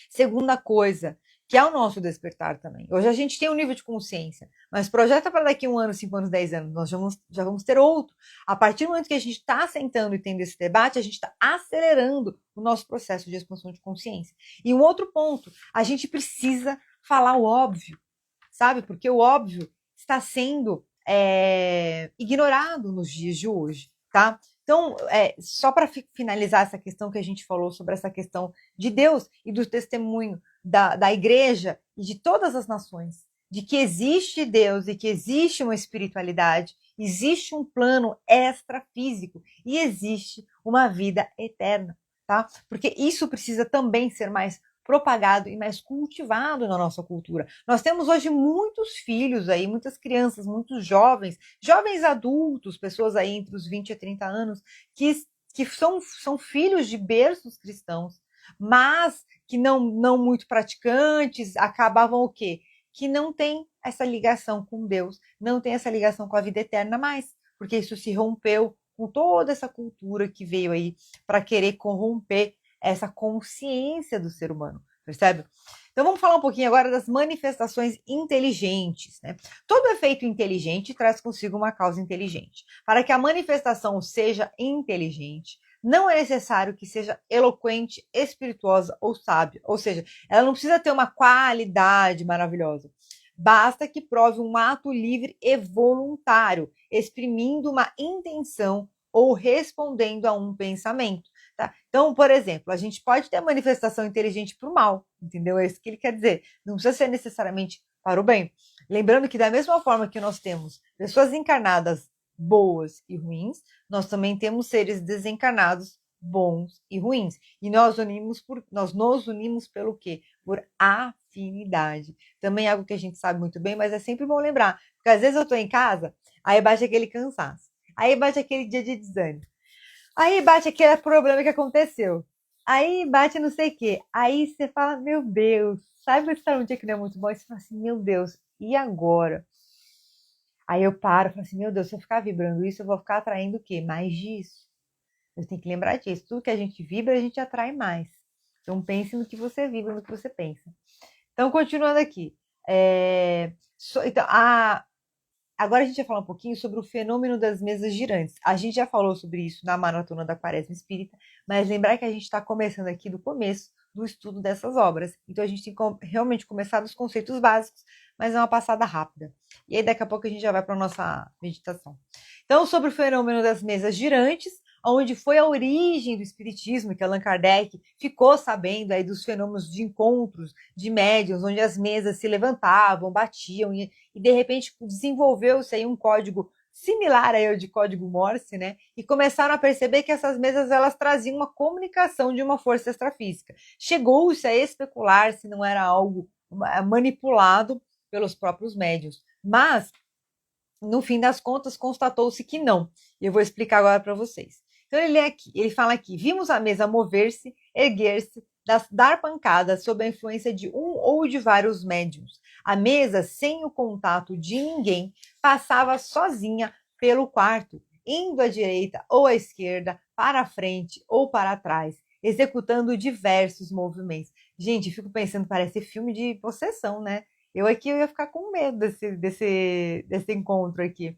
Speaker 1: Segunda coisa, que é o nosso despertar também. Hoje a gente tem um nível de consciência, mas projeta para daqui 1 ano, 5 anos, 10 anos, nós já vamos ter outro. A partir do momento que a gente está sentando e tendo esse debate, a gente está acelerando o nosso processo de expansão de consciência. E um outro ponto, a gente precisa falar o óbvio, sabe? Porque o óbvio está sendo ignorado nos dias de hoje, tá? Então, só para finalizar essa questão que a gente falou sobre essa questão de Deus e do testemunho da igreja e de todas as nações, de que existe Deus e que existe uma espiritualidade, existe um plano extrafísico e existe uma vida eterna, tá? Porque isso precisa também ser mais propagado e mais cultivado na nossa cultura. Nós temos hoje muitos filhos aí, muitas crianças, muitos jovens adultos, pessoas aí entre os 20 a 30 anos, que são filhos de berços cristãos, mas que não muito praticantes, acabavam o quê? Que não tem essa ligação com Deus, não tem essa ligação com a vida eterna mais, porque isso se rompeu com toda essa cultura que veio aí para querer corromper essa consciência do ser humano, percebe? Então vamos falar um pouquinho agora das manifestações inteligentes, né? Todo efeito inteligente traz consigo uma causa inteligente. Para que a manifestação seja inteligente, não é necessário que seja eloquente, espirituosa ou sábia. Ou seja, ela não precisa ter uma qualidade maravilhosa. Basta que prove um ato livre e voluntário, exprimindo uma intenção ou respondendo a um pensamento. Tá? Então, por exemplo, a gente pode ter a manifestação inteligente para o mal, entendeu? É isso que ele quer dizer. Não precisa ser necessariamente para o bem. Lembrando que da mesma forma que nós temos pessoas encarnadas boas e ruins, nós também temos seres desencarnados bons e ruins. E nós nos unimos pelo quê? por afinidade. Também é algo que a gente sabe muito bem, mas é sempre bom lembrar. Porque às vezes eu tô em casa, aí bate aquele cansaço. Aí bate aquele dia de desânimo. Aí bate aquele problema que aconteceu. Aí bate não sei o quê. Aí você fala, meu Deus. Sabe quando você tá num dia que não é muito bom? E você fala assim, meu Deus, e agora? Aí eu paro e falo assim, meu Deus, se eu ficar vibrando isso, eu vou ficar atraindo o quê? Mais disso. Eu tenho que lembrar disso. Tudo que a gente vibra, a gente atrai mais. Então pense no que você vibra, no que você pensa. Então, continuando aqui. Então, agora a gente vai falar um pouquinho sobre o fenômeno das mesas girantes. A gente já falou sobre isso na Maratona da Quaresma Espírita, mas lembrar que a gente está começando aqui do começo do estudo dessas obras. Então a gente tem que realmente começar dos conceitos básicos, mas é uma passada rápida. E aí daqui a pouco a gente já vai para a nossa meditação. Então, sobre o fenômeno das mesas girantes, onde foi a origem do espiritismo, que Allan Kardec ficou sabendo aí dos fenômenos de encontros de médiuns, onde as mesas se levantavam, batiam e de repente desenvolveu-se aí um código similar aí ao de código Morse, né? E começaram a perceber que essas mesas elas traziam uma comunicação de uma força extrafísica. Chegou-se a especular se não era algo manipulado pelos próprios médiuns, mas no fim das contas constatou-se que não. E eu vou explicar agora para vocês. Então ele fala aqui: vimos a mesa mover-se, erguer-se, dar pancadas sob a influência de um ou de vários médiums. A mesa, sem o contato de ninguém, passava sozinha pelo quarto, indo à direita ou à esquerda, para a frente ou para trás, executando diversos movimentos. Gente, fico pensando, parece filme de possessão, né? Eu aqui eu ia ficar com medo desse encontro aqui.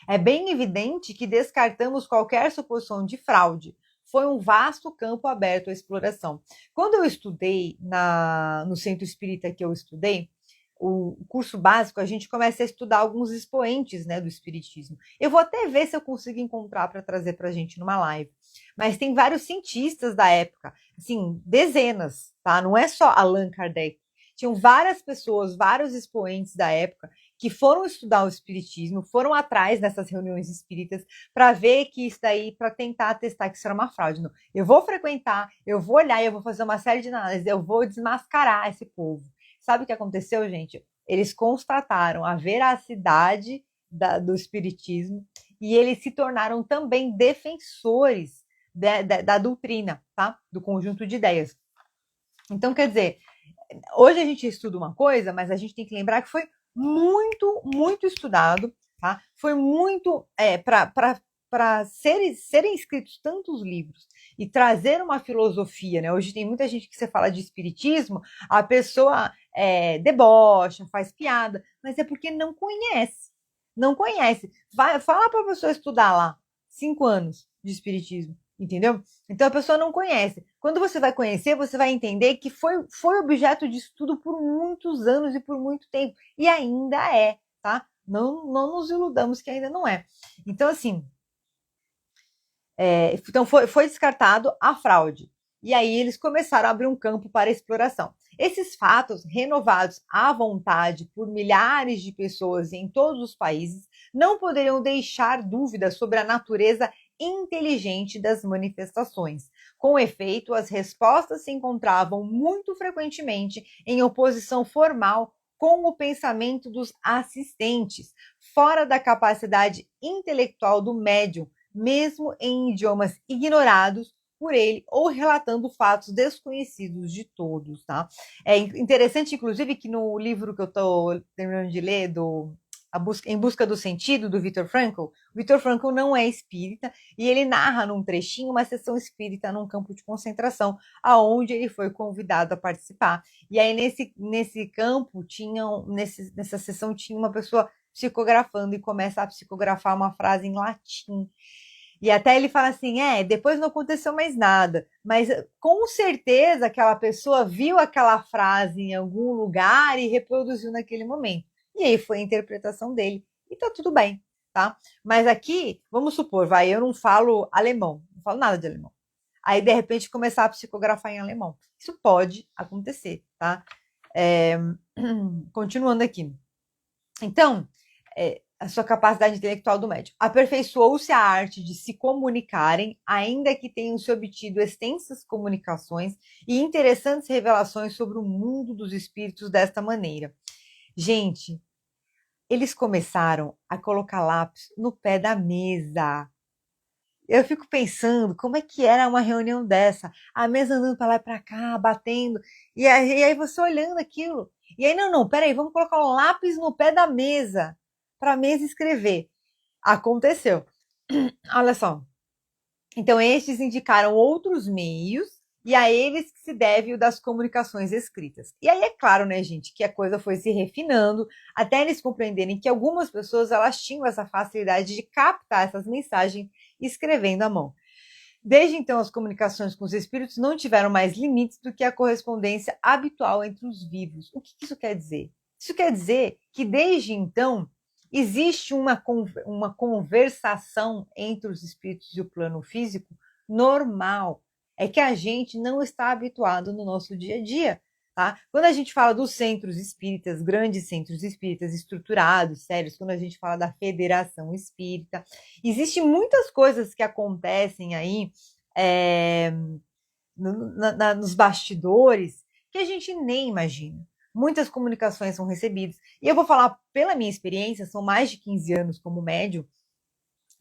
Speaker 1: É bem evidente que descartamos qualquer suposição de fraude. Foi um vasto campo aberto à exploração. Quando eu estudei no centro espírita que eu estudei, o curso básico, a gente começa a estudar alguns expoentes, né, do espiritismo. Eu vou até ver se eu consigo encontrar para trazer para a gente numa live. Mas tem vários cientistas da época, assim, dezenas, tá? Não é só Allan Kardec. Tinham várias pessoas, vários expoentes da época que foram estudar o espiritismo, foram atrás dessas reuniões espíritas para ver que isso daí, para tentar testar que isso era uma fraude. Não. Eu vou frequentar, eu vou olhar, eu vou fazer uma série de análises, eu vou desmascarar esse povo. Sabe o que aconteceu, gente? Eles constataram a veracidade do espiritismo e eles se tornaram também defensores da doutrina, tá? Do conjunto de ideias. Então, quer dizer, hoje a gente estuda uma coisa, mas a gente tem que lembrar que foi muito, muito estudado, tá? Foi muito para serem escritos tantos livros e trazer uma filosofia, né? Hoje tem muita gente que você fala de espiritismo, a pessoa debocha, faz piada, mas é porque não conhece. Não conhece. Fala para a pessoa estudar lá 5 anos de espiritismo, entendeu? Então a pessoa não conhece. Quando você vai conhecer, você vai entender que foi objeto de estudo por muitos anos e por muito tempo. E ainda é, tá? Não nos iludamos que ainda não é. Então, assim, então foi descartado a fraude. E aí eles começaram a abrir um campo para exploração. Esses fatos, renovados à vontade por milhares de pessoas em todos os países, não poderiam deixar dúvidas sobre a natureza inteligente das manifestações. Com efeito, as respostas se encontravam muito frequentemente em oposição formal com o pensamento dos assistentes, fora da capacidade intelectual do médium, mesmo em idiomas ignorados por ele ou relatando fatos desconhecidos de todos, tá? É interessante, inclusive, que no livro que eu estou terminando de ler, Em Busca do Sentido, do Viktor Frankl, o Viktor Frankl não é espírita e ele narra num trechinho uma sessão espírita num campo de concentração, aonde ele foi convidado a participar. E aí, nesse campo, nessa sessão, tinha uma pessoa psicografando e começa a psicografar uma frase em latim. E até ele fala assim, depois não aconteceu mais nada, mas com certeza aquela pessoa viu aquela frase em algum lugar e reproduziu naquele momento. E aí foi a interpretação dele. E tá tudo bem, tá? Mas aqui, vamos supor, eu não falo alemão, não falo nada de alemão. Aí, de repente, começar a psicografar em alemão. Isso pode acontecer, tá? Continuando aqui. Então, a sua capacidade intelectual do médium. Aperfeiçoou-se a arte de se comunicarem, ainda que tenham-se obtido extensas comunicações e interessantes revelações sobre o mundo dos espíritos desta maneira. Gente, eles começaram a colocar lápis no pé da mesa. Eu fico pensando como é que era uma reunião dessa, a mesa andando para lá e para cá, batendo, e aí você olhando aquilo. E aí, não, peraí, vamos colocar um lápis no pé da mesa, para a mesa escrever. Aconteceu. Olha só. Então, estes indicaram outros meios, e a eles que se deve o das comunicações escritas. E aí é claro, né, gente, que a coisa foi se refinando, até eles compreenderem que algumas pessoas, elas tinham essa facilidade de captar essas mensagens escrevendo à mão. Desde então, as comunicações com os espíritos não tiveram mais limites do que a correspondência habitual entre os vivos. O que isso quer dizer? Isso quer dizer que, desde então, existe uma conversação entre os espíritos e o plano físico normal. É que a gente não está habituado no nosso dia a dia. Tá? Quando a gente fala dos centros espíritas, grandes centros espíritas estruturados, sérios, quando a gente fala da Federação Espírita, existem muitas coisas que acontecem aí nos bastidores que a gente nem imagina. Muitas comunicações são recebidas. E eu vou falar pela minha experiência, são mais de 15 anos como médium,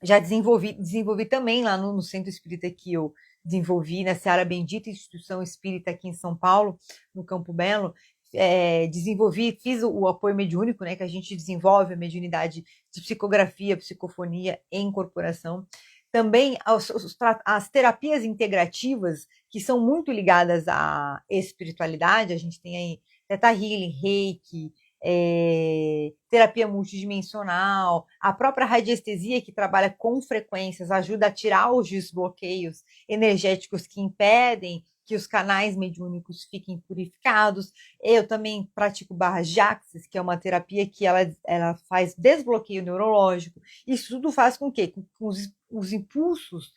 Speaker 1: já desenvolvi também lá no Centro Espírita que eu desenvolvi, na Seara Bendita, Instituição Espírita aqui em São Paulo, no Campo Belo, fiz o apoio mediúnico, né, que a gente desenvolve a mediunidade de psicografia, psicofonia e incorporação. Também as terapias integrativas, que são muito ligadas à espiritualidade, a gente tem aí Theta Healing, Reiki, terapia multidimensional, a própria radiestesia, que trabalha com frequências, ajuda a tirar os desbloqueios energéticos que impedem que os canais mediúnicos fiquem purificados. Eu também pratico barra de Axis, que é uma terapia que ela faz desbloqueio neurológico. Isso tudo faz com que os impulsos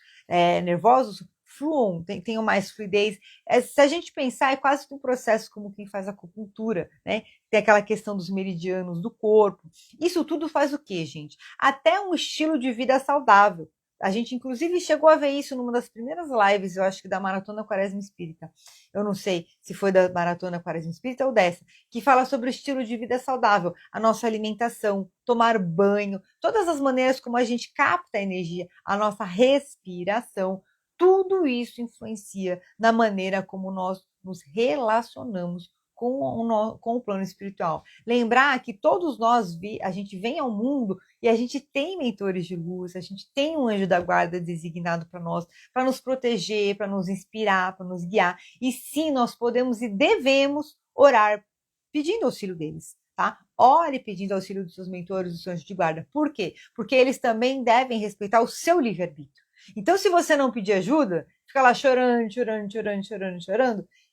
Speaker 1: nervosos fluam, tenham mais fluidez. Se a gente pensar, é quase que um processo como quem faz acupuntura, né? Tem aquela questão dos meridianos do corpo. Isso tudo faz o quê, gente? Até um estilo de vida saudável. A gente, inclusive, chegou a ver isso numa das primeiras lives, eu acho que da Maratona Quaresma Espírita. Eu não sei se foi da Maratona Quaresma Espírita ou dessa, que fala sobre o estilo de vida saudável, a nossa alimentação, tomar banho, todas as maneiras como a gente capta a energia, a nossa respiração, tudo isso influencia na maneira como nós nos relacionamos com o plano espiritual. Lembrar que todos nós, a gente vem ao mundo e a gente tem mentores de luz, a gente tem um anjo da guarda designado para nós, para nos proteger, para nos inspirar, para nos guiar. E sim, nós podemos e devemos orar pedindo auxílio deles. Tá? Ore pedindo auxílio dos seus mentores, dos seus anjos de guarda. Por quê? Porque eles também devem respeitar o seu livre-arbítrio. Então, se você não pedir ajuda, fica lá chorando,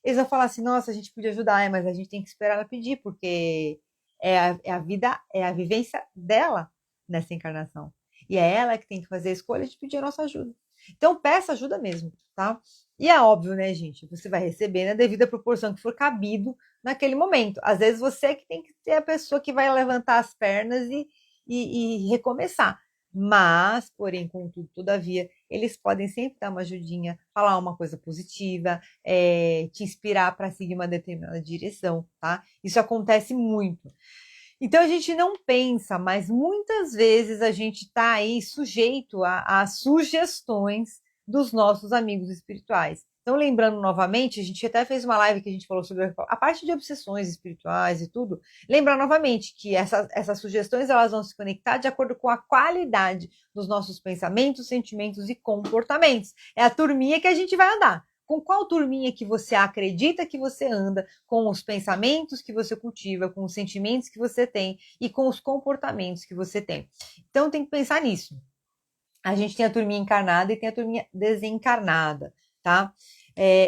Speaker 1: eles vão falar assim, nossa, a gente podia ajudar, mas a gente tem que esperar ela pedir, porque é a vida, é a vivência dela nessa encarnação. E é ela que tem que fazer a escolha de pedir a nossa ajuda. Então, peça ajuda mesmo, tá? E é óbvio, né, gente? Você vai receber na devida proporção que for cabido naquele momento. Às vezes você que tem que ser a pessoa que vai levantar as pernas e recomeçar. Mas, porém, contudo, todavia, eles podem sempre dar uma ajudinha, falar uma coisa positiva, te inspirar para seguir uma determinada direção, tá? Isso acontece muito. Então a gente não pensa, mas muitas vezes a gente está aí sujeito a sugestões dos nossos amigos espirituais. Então, lembrando novamente, a gente até fez uma live que a gente falou sobre a parte de obsessões espirituais e tudo. Lembrar novamente que essas sugestões elas vão se conectar de acordo com a qualidade dos nossos pensamentos, sentimentos e comportamentos. É a turminha que a gente vai andar. Com qual turminha que você acredita que você anda, com os pensamentos que você cultiva, com os sentimentos que você tem e com os comportamentos que você tem. Então, tem que pensar nisso. A gente tem a turminha encarnada e tem a turminha desencarnada, tá?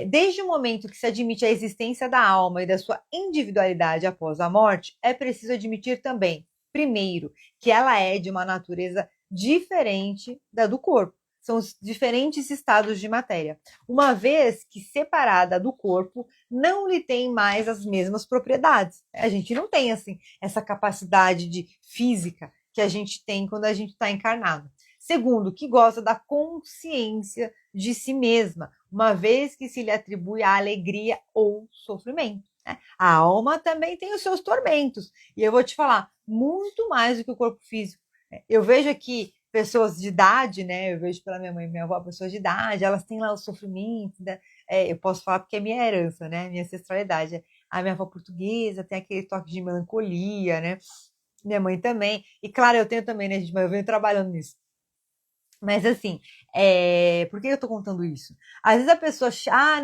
Speaker 1: Desde o momento que se admite a existência da alma e da sua individualidade após a morte, é preciso admitir também, primeiro, que ela é de uma natureza diferente da do corpo. São os diferentes estados de matéria. Uma vez que separada do corpo, não lhe tem mais as mesmas propriedades. A gente não tem, assim, essa capacidade de física que a gente tem quando a gente está encarnado. Segundo, que goza da consciência de si mesma, uma vez que se lhe atribui a alegria ou sofrimento. Né? A alma também tem os seus tormentos. E eu vou te falar, muito mais do que o corpo físico. Eu vejo aqui pessoas de idade, né? Eu vejo pela minha mãe e minha avó, pessoas de idade, elas têm lá o sofrimento, né? Eu posso falar porque é minha herança, né? Minha ancestralidade. A minha avó portuguesa tem aquele toque de melancolia, né? Minha mãe também. E claro, eu tenho também, né, gente? Mas eu venho trabalhando nisso. Mas assim, por que eu tô contando isso? Às vezes a pessoa,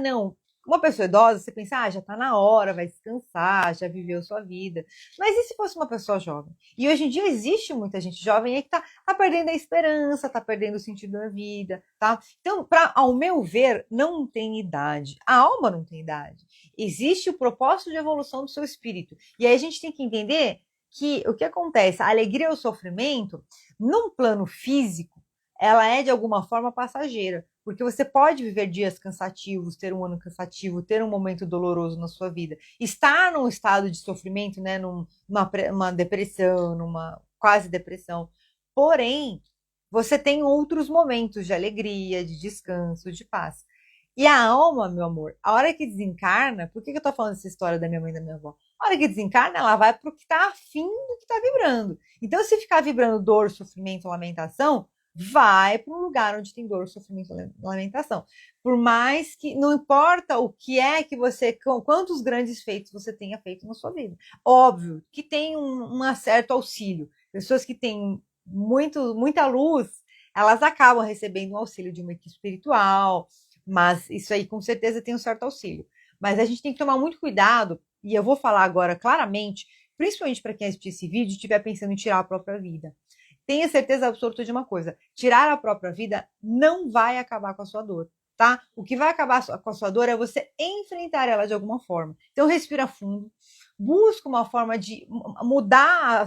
Speaker 1: não, uma pessoa idosa, você pensa, já tá na hora, vai descansar, já viveu sua vida. Mas e se fosse uma pessoa jovem? E hoje em dia existe muita gente jovem aí que tá perdendo a esperança, tá perdendo o sentido da vida, tá? Então, ao meu ver, não tem idade. A alma não tem idade. Existe o propósito de evolução do seu espírito. E aí a gente tem que entender que o que acontece, a alegria ou o sofrimento, num plano físico, ela é de alguma forma passageira, porque você pode viver dias cansativos, ter um ano cansativo, ter um momento doloroso na sua vida, estar num estado de sofrimento, né, numa depressão, numa quase depressão. Porém, você tem outros momentos de alegria, de descanso, de paz. E a alma, meu amor, a hora que desencarna, por que eu tô falando essa história da minha mãe e da minha avó? A hora que desencarna, ela vai pro que tá afim do que tá vibrando. Então, se ficar vibrando dor, sofrimento, lamentação, vai para um lugar onde tem dor, sofrimento, lamentação. Por mais que não importa o que é que você, quantos grandes feitos você tenha feito na sua vida. Óbvio que tem um certo auxílio. Pessoas que têm muita luz, elas acabam recebendo um auxílio de uma equipe espiritual, mas isso aí com certeza tem um certo auxílio. Mas a gente tem que tomar muito cuidado, e eu vou falar agora claramente, principalmente para quem assistir esse vídeo e estiver pensando em tirar a própria vida. Tenha certeza absoluta de uma coisa: tirar a própria vida não vai acabar com a sua dor, tá? O que vai acabar com a sua dor é você enfrentar ela de alguma forma. Então, respira fundo, busca uma forma de mudar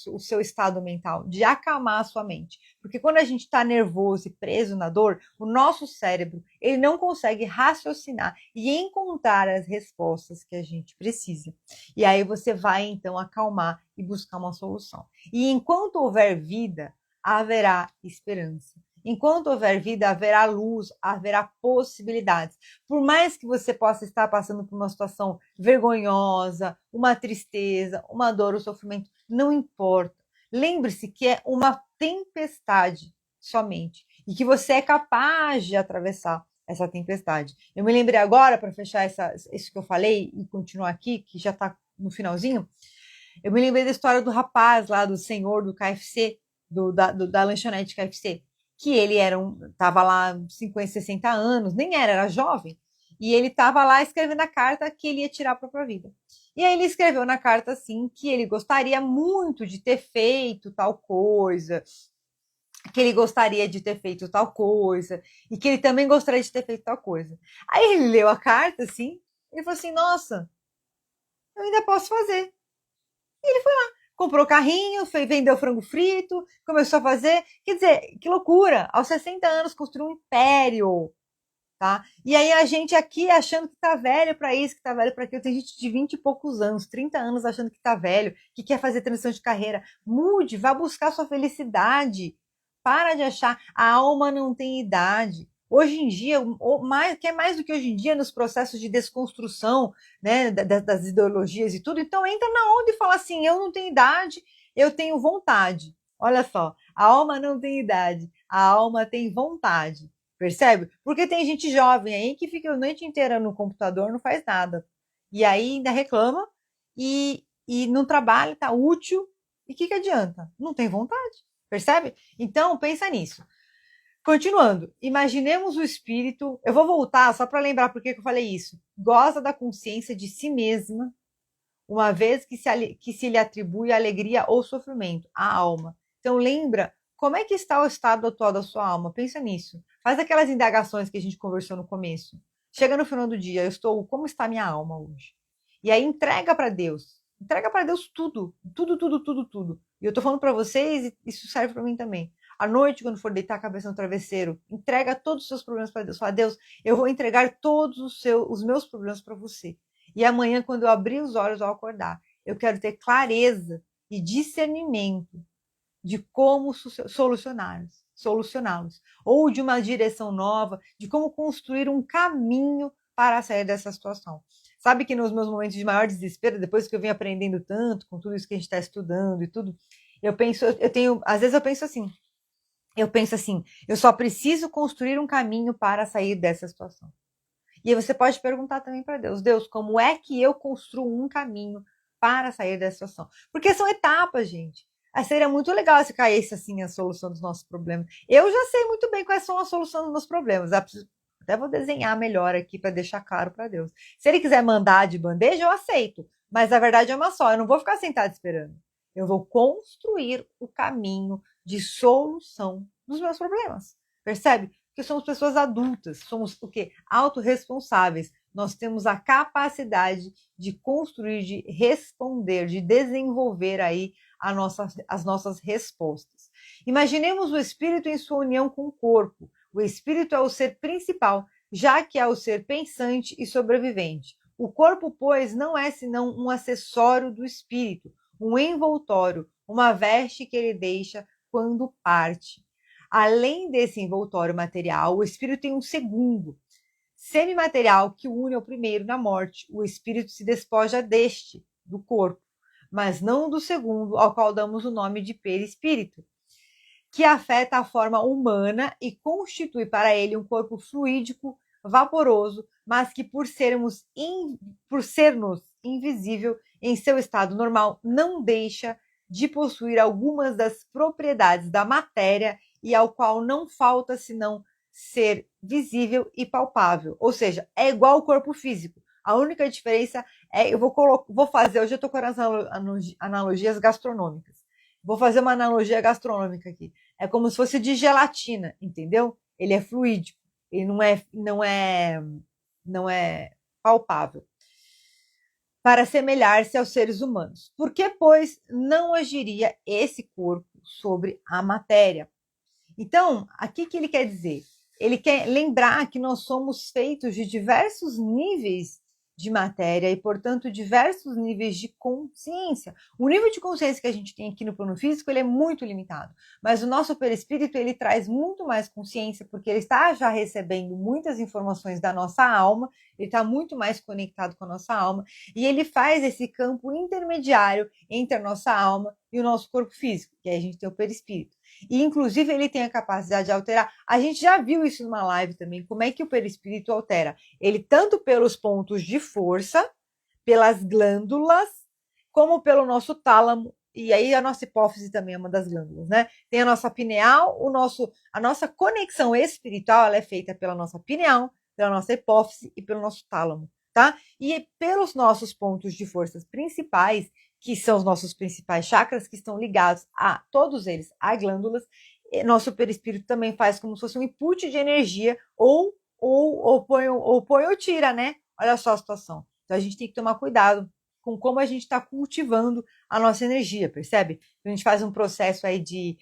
Speaker 1: o seu estado mental, de acalmar a sua mente. Porque quando a gente está nervoso e preso na dor, o nosso cérebro ele não consegue raciocinar e encontrar as respostas que a gente precisa. E aí você vai, então, acalmar e buscar uma solução. E enquanto houver vida, haverá esperança. Enquanto houver vida, haverá luz, haverá possibilidades. Por mais que você possa estar passando por uma situação vergonhosa, uma tristeza, uma dor, um sofrimento, não importa. Lembre-se que é uma tempestade somente e que você é capaz de atravessar essa tempestade. Eu me lembrei agora, para fechar isso que eu falei e continuar aqui, que já está no finalzinho, eu me lembrei da história do rapaz lá, do senhor do KFC, da lanchonete KFC, que ele tava lá 50, 60 anos, nem era jovem, e ele estava lá escrevendo a carta que ele ia tirar a própria vida. E aí ele escreveu na carta assim que ele gostaria muito de ter feito tal coisa, que ele gostaria de ter feito tal coisa, e que ele também gostaria de ter feito tal coisa. Aí ele leu a carta assim, e falou assim: nossa, eu ainda posso fazer. E ele foi lá, comprou carrinho, vendeu frango frito, começou a fazer. Quer dizer, que loucura! Aos 60 anos construiu um império, tá? E aí a gente aqui achando que tá velho para isso, que tá velho para aquilo. Tem gente de 20 e poucos anos, 30 anos achando que tá velho, que quer fazer transição de carreira. Mude, vá buscar sua felicidade. Para de achar, a alma não tem idade. Hoje em dia, que é mais do que hoje em dia nos processos de desconstrução, né, das ideologias e tudo, então entra na onda e fala assim: eu não tenho idade, eu tenho vontade. Olha só, a alma não tem idade, a alma tem vontade. Percebe? Porque tem gente jovem aí que fica a noite inteira no computador, não faz nada. E aí ainda reclama e não trabalha, tá útil. E o que adianta? Não tem vontade. Percebe? Então, pensa nisso. Continuando, imaginemos o espírito. Eu vou voltar só para lembrar por que eu falei isso. Goza da consciência de si mesma, uma vez que se lhe atribui alegria ou sofrimento, a alma. Então, lembra como é que está o estado atual da sua alma. Pensa nisso. Faz aquelas indagações que a gente conversou no começo. Chega no final do dia, como está a minha alma hoje? E aí entrega para Deus. Entrega para Deus tudo, tudo, tudo, tudo, tudo. E eu tô falando para vocês, e isso serve para mim também. À noite, quando for deitar a cabeça no travesseiro, entrega todos os seus problemas para Deus. Fala: Deus, eu vou entregar todos os meus problemas para você. E amanhã, quando eu abrir os olhos ao acordar, eu quero ter clareza e discernimento de como solucioná-los, ou de uma direção nova, de como construir um caminho para sair dessa situação. Sabe que nos meus momentos de maior desespero, depois que eu venho aprendendo tanto, com tudo isso que a gente está estudando e tudo, às vezes eu penso assim, eu só preciso construir um caminho para sair dessa situação. E aí você pode perguntar também para Deus, Deus, como é que eu construo um caminho para sair dessa situação? Porque são etapas, gente. Seria muito legal se caísse assim a solução dos nossos problemas. Eu já sei muito bem quais são as soluções dos meus problemas. Até vou desenhar melhor aqui para deixar claro para Deus. Se ele quiser mandar de bandeja, eu aceito. Mas a verdade é uma só, eu não vou ficar sentado esperando. Eu vou construir o caminho de solução dos meus problemas. Percebe? Porque somos pessoas adultas, somos o quê? Autorresponsáveis. Nós temos a capacidade de construir, de responder, de desenvolver aí as nossas respostas. Imaginemos o espírito em sua união com o corpo. O espírito é o ser principal, já que é o ser pensante e sobrevivente. O corpo, pois, não é senão um acessório do espírito, um envoltório, uma veste que ele deixa quando parte. Além desse envoltório material, o espírito tem um segundo, semimaterial, que une ao primeiro na morte. O espírito se despoja deste, do corpo, mas não do segundo, ao qual damos o nome de perispírito, que afeta a forma humana e constitui para ele um corpo fluídico, vaporoso, mas que por sermos invisível em seu estado normal, não deixa de possuir algumas das propriedades da matéria e ao qual não falta senão ser visível e palpável. Ou seja, é igual ao corpo físico. A única diferença é, vou fazer, hoje eu estou com as analogias gastronômicas. Vou fazer uma analogia gastronômica aqui. É como se fosse de gelatina, entendeu? Ele é fluídico, ele não é palpável. Para assemelhar-se aos seres humanos. Por que, pois, não agiria esse corpo sobre a matéria? Então, aqui que ele quer dizer? Ele quer lembrar que nós somos feitos de diversos níveis de matéria e, portanto, diversos níveis de consciência. O nível de consciência que a gente tem aqui no plano físico, ele é muito limitado, mas o nosso perispírito, ele traz muito mais consciência, porque ele está já recebendo muitas informações da nossa alma, ele está muito mais conectado com a nossa alma, e ele faz esse campo intermediário entre a nossa alma e o nosso corpo físico, que aí a gente tem o perispírito. E, inclusive, ele tem a capacidade de alterar. A gente já viu isso numa live também, como é que o perispírito altera. Ele tanto pelos pontos de força, pelas glândulas, como pelo nosso tálamo. E aí a nossa hipófise também é uma das glândulas, né? Tem a nossa pineal, a nossa conexão espiritual, ela é feita pela nossa pineal, pela nossa hipófise e pelo nosso tálamo, tá? E pelos nossos pontos de forças principais, que são os nossos principais chakras, que estão ligados a todos eles, a glândulas, nosso perispírito também faz como se fosse um input de energia, ou põe ou tira, né? Olha só a situação. Então a gente tem que tomar cuidado com como a gente está cultivando a nossa energia, percebe? A gente faz um processo aí de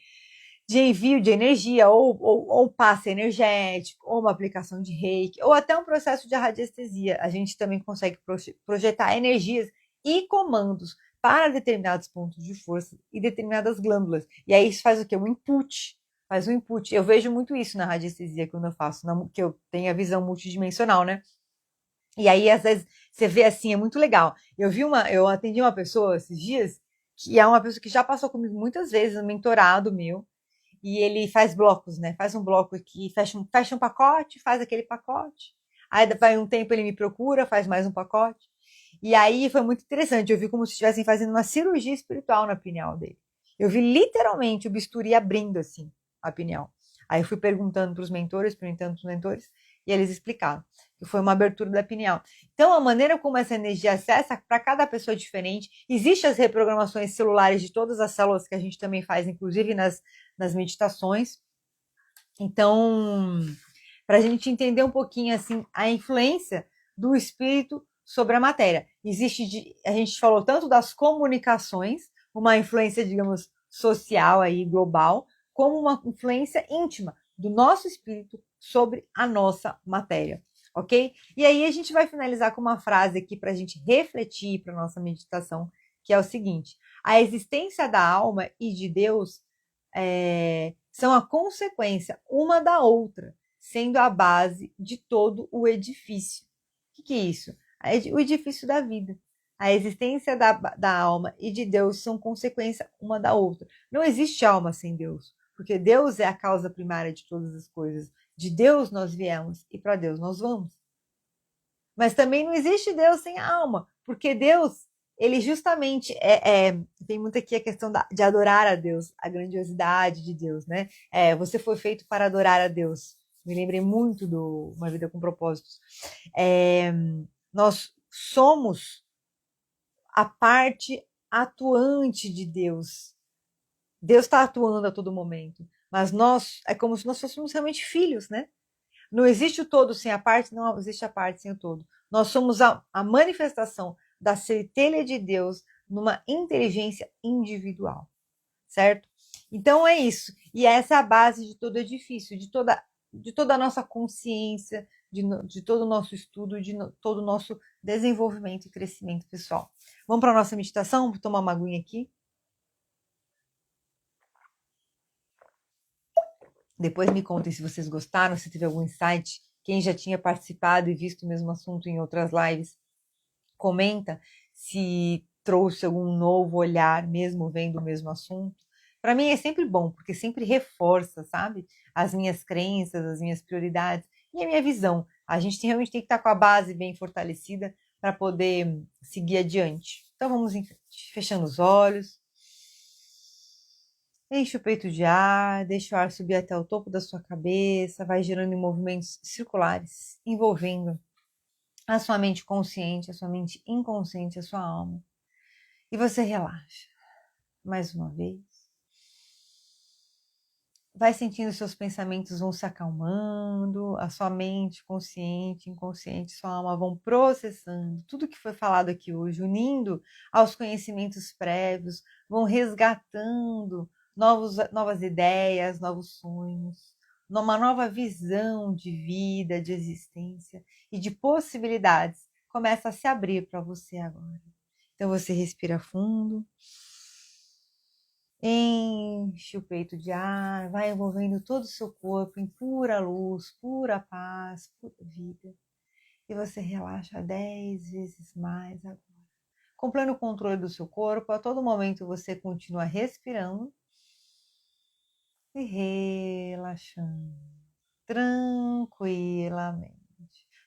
Speaker 1: envio de energia, ou passe energético, ou uma aplicação de reiki, ou até um processo de radiestesia. A gente também consegue projetar energias e comandos para determinados pontos de força e determinadas glândulas. E aí isso faz o quê? Um input. Faz um input. Eu vejo muito isso na radiestesia quando eu faço, que eu tenho a visão multidimensional, né? E aí, às vezes, você vê assim, é muito legal. Eu atendi uma pessoa esses dias, que é uma pessoa que já passou comigo muitas vezes, um mentorado meu, e ele faz blocos, né? Faz um bloco aqui, fecha um pacote, faz aquele pacote. Aí vai um tempo ele me procura, faz mais um pacote. E aí foi muito interessante, eu vi como se estivessem fazendo uma cirurgia espiritual na pineal dele. Eu vi literalmente o bisturi abrindo assim a pineal. Aí eu fui perguntando para os mentores, e eles explicaram que foi uma abertura da pineal. Então, a maneira como essa energia acessa para cada pessoa é diferente. Existem as reprogramações celulares de todas as células que a gente também faz, inclusive nas meditações. Então, para a gente entender um pouquinho assim a influência do espírito sobre a matéria. A gente falou tanto das comunicações, uma influência, digamos, social aí, global, como uma influência íntima do nosso espírito sobre a nossa matéria, ok? E aí a gente vai finalizar com uma frase aqui para a gente refletir para a nossa meditação, que é o seguinte: a existência da alma e de Deus são a consequência uma da outra, sendo a base de todo o edifício. O que é isso? O edifício da vida. A existência da alma e de Deus são consequência uma da outra. Não existe alma sem Deus, porque Deus é a causa primária de todas as coisas. De Deus nós viemos e para Deus nós vamos. Mas também não existe Deus sem alma, porque Deus, ele justamente tem muito aqui a questão de adorar a Deus, a grandiosidade de Deus, né? Você foi feito para adorar a Deus. Me lembrei muito do Uma Vida com Propósitos. Nós somos a parte atuante de Deus. Deus está atuando a todo momento, mas nós é como se nós fôssemos realmente filhos, né? Não existe o todo sem a parte, não existe a parte sem o todo. Nós somos a manifestação da centelha de Deus numa inteligência individual, certo? Então é isso. E essa é a base de todo edifício, de toda a nossa consciência, de todo o nosso estudo, todo o nosso desenvolvimento e crescimento pessoal. Vamos para a nossa meditação? Vou tomar uma aguinha aqui. Depois me contem se vocês gostaram, se teve algum insight. Quem já tinha participado e visto o mesmo assunto em outras lives, comenta se trouxe algum novo olhar, mesmo vendo o mesmo assunto. Para mim é sempre bom, porque sempre reforça, sabe? As minhas crenças, as minhas prioridades e a minha visão. A gente realmente tem que estar com a base bem fortalecida para poder seguir adiante. Então vamos em frente. Fechando os olhos. Enche o peito de ar, deixa o ar subir até o topo da sua cabeça, vai girando em movimentos circulares, envolvendo a sua mente consciente, a sua mente inconsciente, a sua alma. E você relaxa. Mais uma vez. Vai sentindo seus pensamentos vão se acalmando, a sua mente consciente, inconsciente, sua alma vão processando tudo que foi falado aqui hoje, unindo aos conhecimentos prévios, vão resgatando novas ideias, novos sonhos, uma nova visão de vida, de existência e de possibilidades começa a se abrir para você agora. Então você respira fundo. Enche o peito de ar, vai envolvendo todo o seu corpo em pura luz, pura paz, pura vida. E você relaxa 10 vezes mais agora. Com pleno controle do seu corpo, a todo momento você continua respirando e relaxando tranquilamente.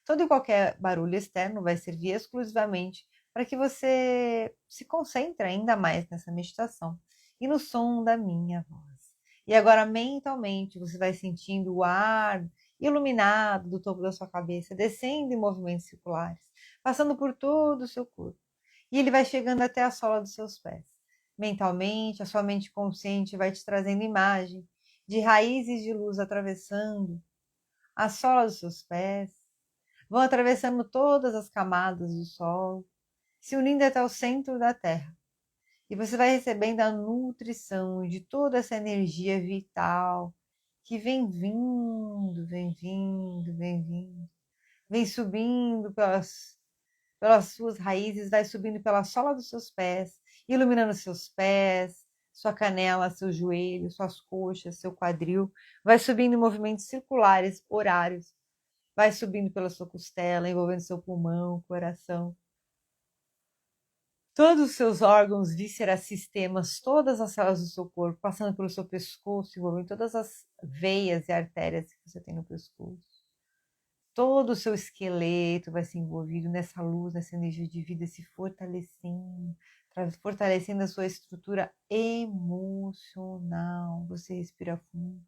Speaker 1: Todo e qualquer barulho externo vai servir exclusivamente para que você se concentre ainda mais nessa meditação e no som da minha voz. E agora, mentalmente, você vai sentindo o ar iluminado do topo da sua cabeça, descendo em movimentos circulares, passando por todo o seu corpo. E ele vai chegando até a sola dos seus pés. Mentalmente, a sua mente consciente vai te trazendo imagem de raízes de luz atravessando a sola dos seus pés, vão atravessando todas as camadas do solo, se unindo até o centro da Terra. E você vai recebendo a nutrição de toda essa energia vital que vem vindo, vem vindo, vem vindo, vem subindo pelas suas raízes, vai subindo pela sola dos seus pés, iluminando seus pés, sua canela, seu joelho, suas coxas, seu quadril, vai subindo em movimentos circulares, horários, vai subindo pela sua costela, envolvendo seu pulmão, coração, todos os seus órgãos, vísceras, sistemas, todas as células do seu corpo, passando pelo seu pescoço, envolvendo todas as veias e artérias que você tem no pescoço. Todo o seu esqueleto vai ser envolvido nessa luz, nessa energia de vida, se fortalecendo, fortalecendo a sua estrutura emocional. Você respira fundo.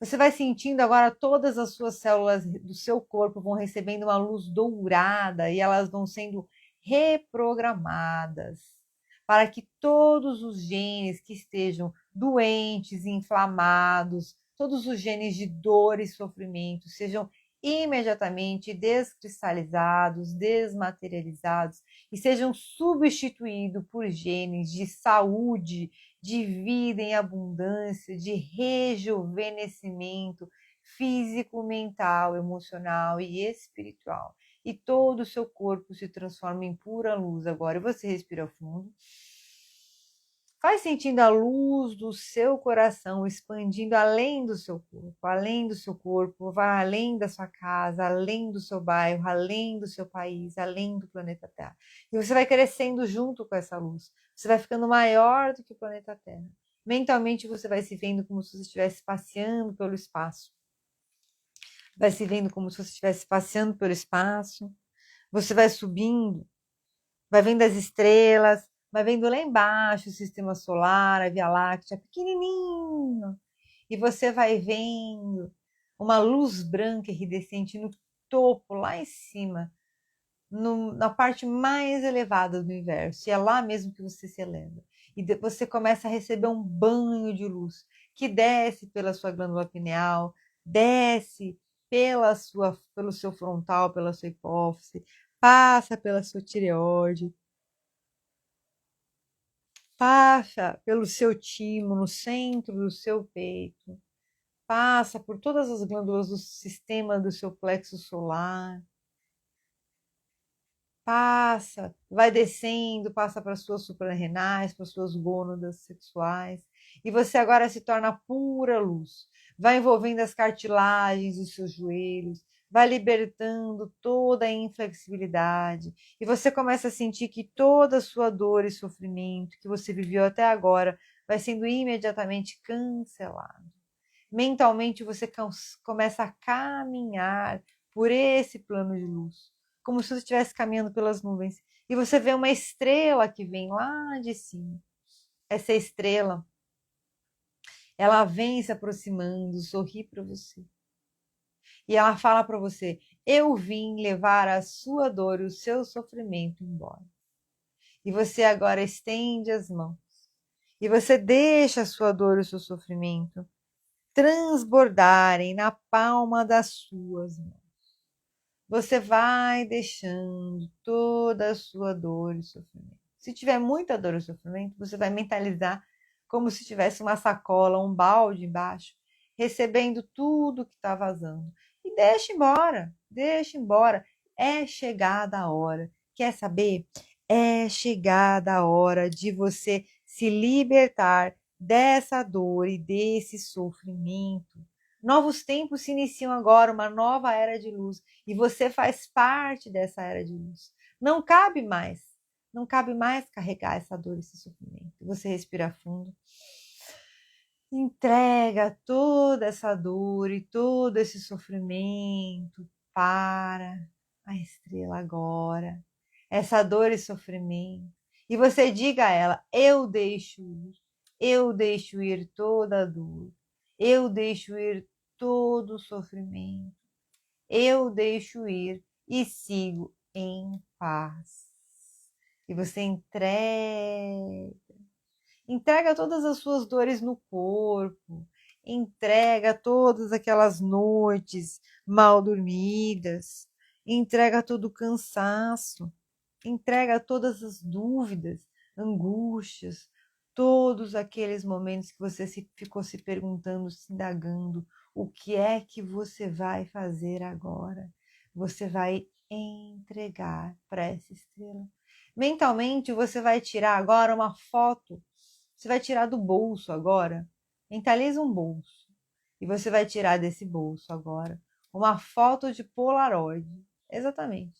Speaker 1: Você vai sentindo agora todas as suas células do seu corpo vão recebendo uma luz dourada e elas vão sendo reprogramadas para que todos os genes que estejam doentes, inflamados, todos os genes de dor e sofrimento sejam imediatamente descristalizados, desmaterializados e sejam substituídos por genes de saúde, de vida em abundância, de rejuvenescimento físico, mental, emocional e espiritual. E todo o seu corpo se transforma em pura luz agora. E você respira fundo. Vai sentindo a luz do seu coração expandindo além do seu corpo, vai além da sua casa, além do seu bairro, além do seu país, além do planeta Terra. E você vai crescendo junto com essa luz. Você vai ficando maior do que o planeta Terra. Mentalmente você vai se vendo como se você estivesse passeando pelo espaço. Vai se vendo como se você estivesse passeando pelo espaço. Você vai subindo, vai vendo as estrelas, vai vendo lá embaixo o sistema solar, a Via Láctea, pequenininho. E você vai vendo uma luz branca iridescente no topo, lá em cima, na parte mais elevada do universo. E é lá mesmo que você se eleva. E você começa a receber um banho de luz que desce pela sua glândula pineal, desce pelo seu frontal, pela sua hipófise, passa pela sua tireoide, passa pelo seu timo, no centro do seu peito, passa por todas as glândulas do sistema do seu plexo solar, passa, vai descendo, passa para as suas suprarrenais, para as suas gônadas sexuais, e você agora se torna pura luz, vai envolvendo as cartilagens dos seus joelhos, vai libertando toda a inflexibilidade, e você começa a sentir que toda a sua dor e sofrimento que você viveu até agora vai sendo imediatamente cancelado. Mentalmente você começa a caminhar por esse plano de luz, como se você estivesse caminhando pelas nuvens, e você vê uma estrela que vem lá de cima. Essa estrela, ela vem se aproximando, sorri para você. E ela fala para você: eu vim levar a sua dor e o seu sofrimento embora. E você agora estende as mãos. E você deixa a sua dor e o seu sofrimento transbordarem na palma das suas mãos. Você vai deixando toda a sua dor e sofrimento. Se tiver muita dor e sofrimento, você vai mentalizar como se tivesse uma sacola, um balde embaixo, recebendo tudo que está vazando. E deixa embora, deixa embora. É chegada a hora. Quer saber? É chegada a hora de você se libertar dessa dor e desse sofrimento. Novos tempos se iniciam agora, uma nova era de luz. E você faz parte dessa era de luz. Não cabe mais. Não cabe mais carregar essa dor, esse sofrimento. Você respira fundo. Entrega toda essa dor e todo esse sofrimento para a estrela agora. Essa dor e sofrimento. E você diga a ela: eu deixo ir. Eu deixo ir toda a dor. Eu deixo ir todo o sofrimento. Eu deixo ir e sigo em paz. E você entrega todas as suas dores no corpo, entrega todas aquelas noites mal dormidas, entrega todo o cansaço, entrega todas as dúvidas, angústias, todos aqueles momentos que você ficou se perguntando, se indagando, o que é que você vai fazer agora? Você vai entregar para essa estrela. Mentalmente, você vai tirar agora uma foto. Você vai tirar do bolso agora. Mentaliza um bolso. E você vai tirar desse bolso agora uma foto de Polaroid. Exatamente.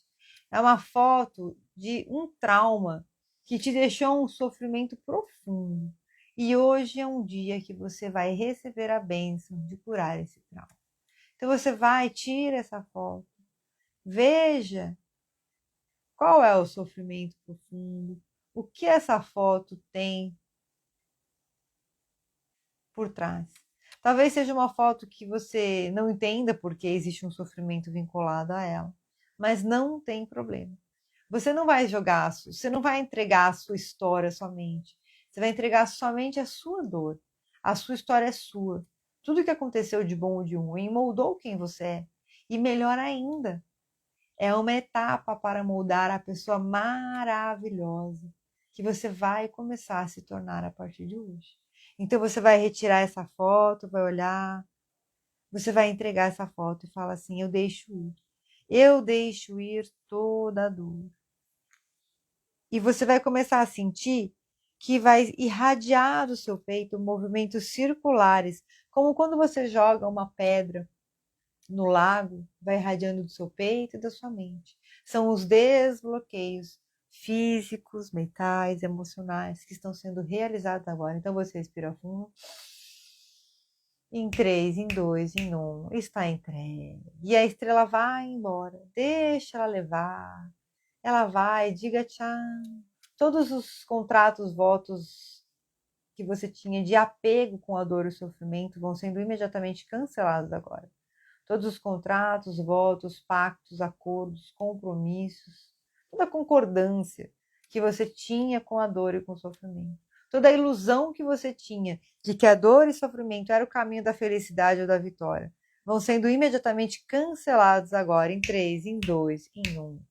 Speaker 1: É uma foto de um trauma que te deixou um sofrimento profundo. E hoje é um dia que você vai receber a bênção de curar esse trauma. Então você vai, tira essa foto, veja qual é o sofrimento profundo, o que essa foto tem por trás. Talvez seja uma foto que você não entenda porque existe um sofrimento vinculado a ela, mas não tem problema. Você não vai jogar, você não vai entregar a sua história somente. Você vai entregar somente a sua dor. A sua história é sua. Tudo que aconteceu de bom ou de ruim moldou quem você é. E melhor ainda, é uma etapa para moldar a pessoa maravilhosa que você vai começar a se tornar a partir de hoje. Então você vai retirar essa foto, vai olhar, você vai entregar essa foto e fala assim: eu deixo ir. Eu deixo ir toda a dor. E você vai começar a sentir que vai irradiar do seu peito movimentos circulares, como quando você joga uma pedra no lago, vai irradiando do seu peito e da sua mente. São os desbloqueios físicos, mentais, emocionais que estão sendo realizados agora. Então você respira fundo. Em 3, em 2, em 1, está entregue. E a estrela vai embora. Deixa ela levar. Ela vai, diga tchau. Todos os contratos, votos que você tinha de apego com a dor e o sofrimento vão sendo imediatamente cancelados agora. Todos os contratos, votos, pactos, acordos, compromissos, toda a concordância que você tinha com a dor e com o sofrimento. Toda a ilusão que você tinha de que a dor e sofrimento era o caminho da felicidade ou da vitória, vão sendo imediatamente cancelados agora, em 3, em 2, em 1.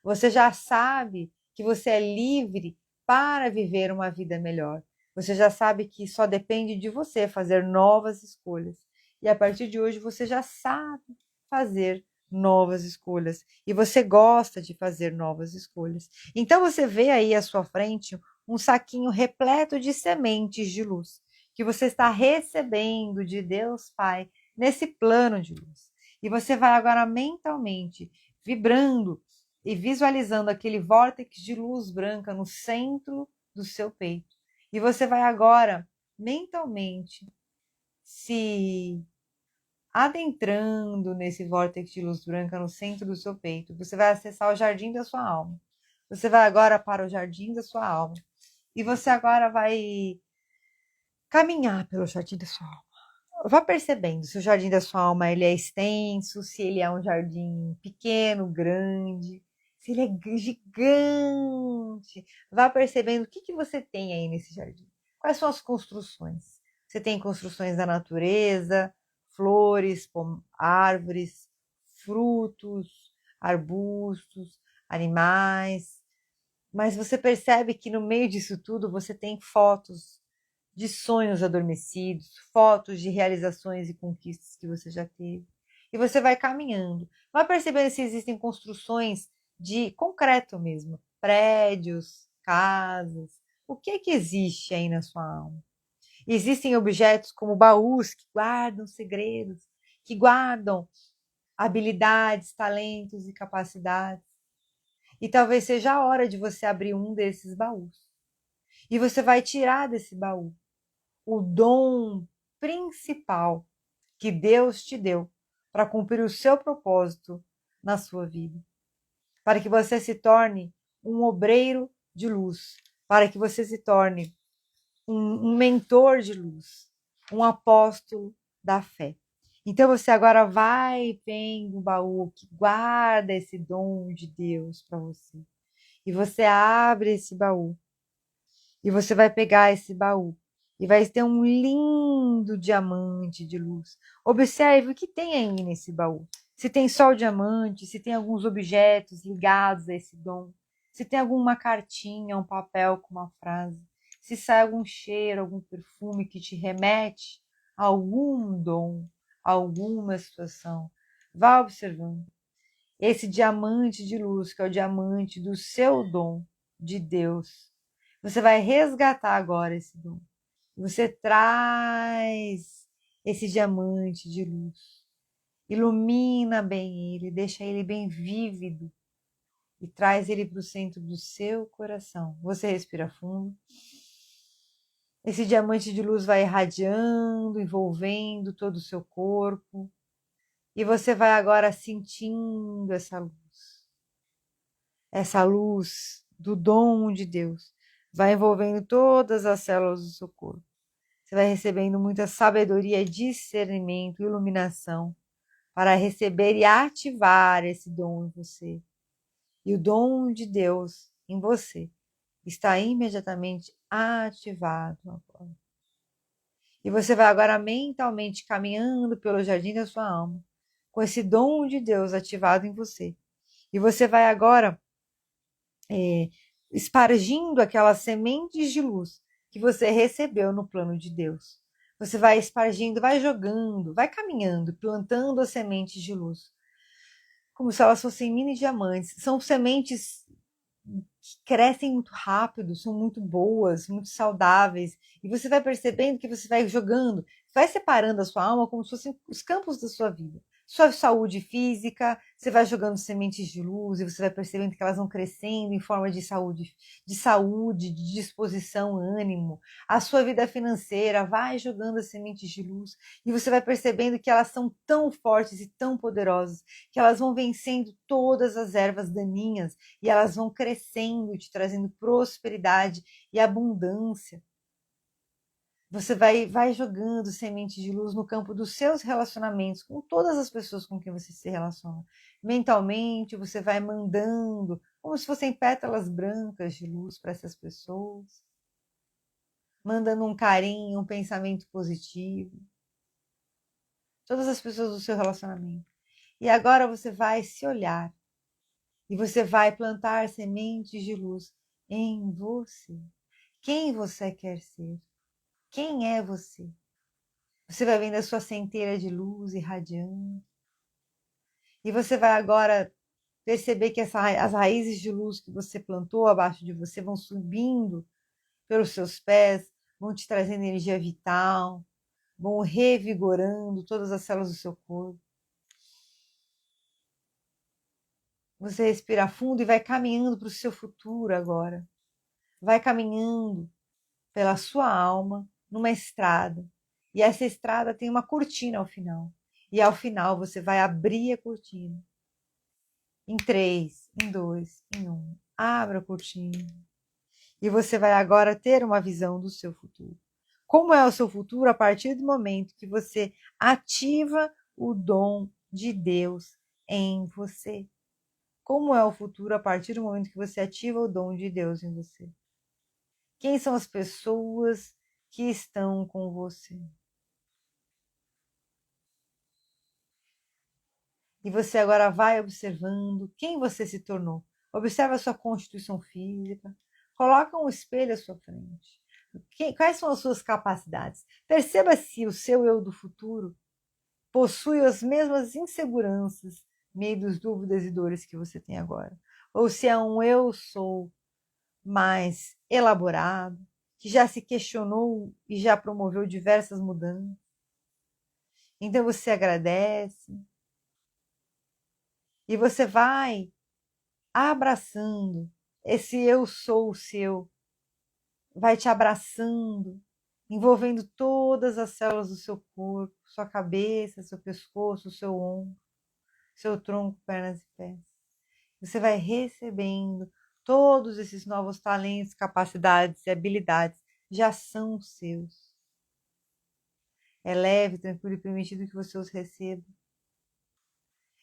Speaker 1: Você já sabe que você é livre para viver uma vida melhor. Você já sabe que só depende de você fazer novas escolhas. E a partir de hoje você já sabe fazer novas escolhas. E você gosta de fazer novas escolhas. Então você vê aí à sua frente um saquinho repleto de sementes de luz que você está recebendo de Deus Pai nesse plano de luz. E você vai agora mentalmente vibrando e visualizando aquele vórtice de luz branca no centro do seu peito. E você vai agora mentalmente se adentrando nesse vórtice de luz branca no centro do seu peito. Você vai acessar o jardim da sua alma. Você vai agora para o jardim da sua alma. E você agora vai caminhar pelo jardim da sua alma. Vá percebendo se o jardim da sua alma ele é extenso, se ele é um jardim pequeno, grande, se ele é gigante. Vá percebendo o que você tem aí nesse jardim. Quais são as construções? Você tem construções da natureza, flores, árvores, frutos, arbustos, animais. Mas você percebe que no meio disso tudo você tem fotos de sonhos adormecidos, fotos de realizações e conquistas que você já teve. E você vai caminhando. Vai percebendo se existem construções de concreto mesmo, prédios, casas. O que é que existe aí na sua alma? Existem objetos como baús que guardam segredos, que guardam habilidades, talentos e capacidades. E talvez seja a hora de você abrir um desses baús. E você vai tirar desse baú o dom principal que Deus te deu para cumprir o seu propósito na sua vida. Para que você se torne um obreiro de luz. Para que você se torne um mentor de luz. Um apóstolo da fé. Então você agora vai vendo o baú que guarda esse dom de Deus para você. E você abre esse baú. E você vai pegar esse baú. E vai ter um lindo diamante de luz. Observe o que tem aí nesse baú. Se tem só o diamante, se tem alguns objetos ligados a esse dom. Se tem alguma cartinha, um papel com uma frase. Se sai algum cheiro, algum perfume que te remete a algum dom, a alguma situação. Vá observando. Esse diamante de luz, que é o diamante do seu dom de Deus. Você vai resgatar agora esse dom. Você traz esse diamante de luz. Ilumina bem ele, deixa ele bem vívido e traz ele para o centro do seu coração. Você respira fundo. Esse diamante de luz vai irradiando, envolvendo todo o seu corpo. E você vai agora sentindo essa luz. Essa luz do dom de Deus vai envolvendo todas as células do seu corpo. Você vai recebendo muita sabedoria, discernimento, iluminação para receber e ativar esse dom em você. E o dom de Deus em você está imediatamente ativado agora. E você vai agora mentalmente caminhando pelo jardim da sua alma, com esse dom de Deus ativado em você. E você vai agora espargindo aquelas sementes de luz que você recebeu no plano de Deus. Você vai espargindo, vai jogando, vai caminhando, plantando as sementes de luz, como se elas fossem mini diamantes. São sementes que crescem muito rápido, são muito boas, muito saudáveis, e você vai percebendo que você vai jogando, vai separando a sua alma como se fossem os campos da sua vida. Sua saúde física, você vai jogando sementes de luz e você vai percebendo que elas vão crescendo em forma de saúde, de disposição, ânimo. A sua vida financeira vai jogando as sementes de luz e você vai percebendo que elas são tão fortes e tão poderosas que elas vão vencendo todas as ervas daninhas e elas vão crescendo, te trazendo prosperidade e abundância. Você vai jogando sementes de luz no campo dos seus relacionamentos, com todas as pessoas com quem você se relaciona. Mentalmente, você vai mandando, como se fossem pétalas brancas de luz para essas pessoas, mandando um carinho, um pensamento positivo. Todas as pessoas do seu relacionamento. E agora você vai se olhar e você vai plantar sementes de luz em você. Quem você quer ser? Quem é você? Você vai vendo a sua centelha de luz irradiando. E você vai agora perceber que as raízes de luz que você plantou abaixo de você vão subindo pelos seus pés, vão te trazendo energia vital, vão revigorando todas as células do seu corpo. Você respira fundo e vai caminhando para o seu futuro agora. Vai caminhando pela sua alma numa estrada. E essa estrada tem uma cortina ao final. E ao final você vai abrir a cortina. Em 3, em 2, em 1. Abra a cortina. E você vai agora ter uma visão do seu futuro. Como é o seu futuro a partir do momento que você ativa o dom de Deus em você? Como é o futuro a partir do momento que você ativa o dom de Deus em você? Quem são as pessoas que estão com você? E você agora vai observando quem você se tornou. Observa a sua constituição física. Coloca um espelho à sua frente. Quais são as suas capacidades? Perceba se o seu eu do futuro possui as mesmas inseguranças, medos, dúvidas e dores que você tem agora. Ou se é um eu sou mais elaborado, que já se questionou e já promoveu diversas mudanças. Então você agradece e você vai abraçando esse eu sou o seu, vai te abraçando, envolvendo todas as células do seu corpo, sua cabeça, seu pescoço, seu ombro, seu tronco, pernas e pés. Você vai recebendo todos esses novos talentos, capacidades e habilidades, já são seus. É leve, tranquilo e permitido que você os receba.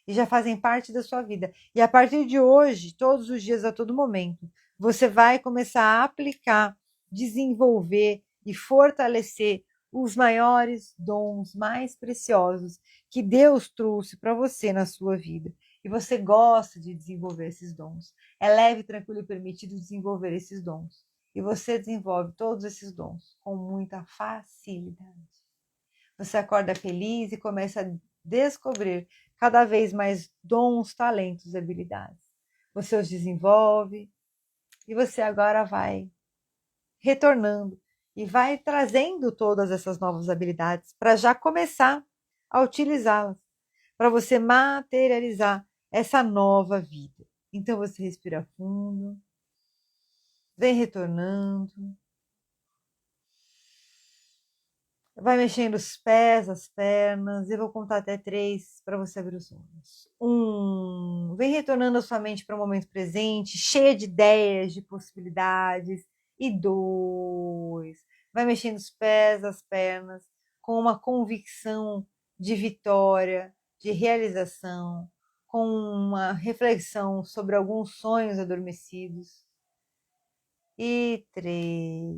Speaker 1: E já fazem parte da sua vida. E a partir de hoje, todos os dias, a todo momento, você vai começar a aplicar, desenvolver e fortalecer os maiores dons mais preciosos que Deus trouxe para você na sua vida. E você gosta de desenvolver esses dons. É leve, tranquilo e permitido desenvolver esses dons. E você desenvolve todos esses dons com muita facilidade. Você acorda feliz e começa a descobrir cada vez mais dons, talentos e habilidades. Você os desenvolve e você agora vai retornando e vai trazendo todas essas novas habilidades para já começar a utilizá-las, para você materializar essa nova vida. Então você respira fundo, vem retornando. Vai mexendo os pés, as pernas. Eu vou contar até 3 para você abrir os olhos. 1. Vem retornando a sua mente para o momento presente, cheia de ideias, de possibilidades. E 2. Vai mexendo os pés, as pernas, com uma convicção de vitória, de realização, com uma reflexão sobre alguns sonhos adormecidos. E 3.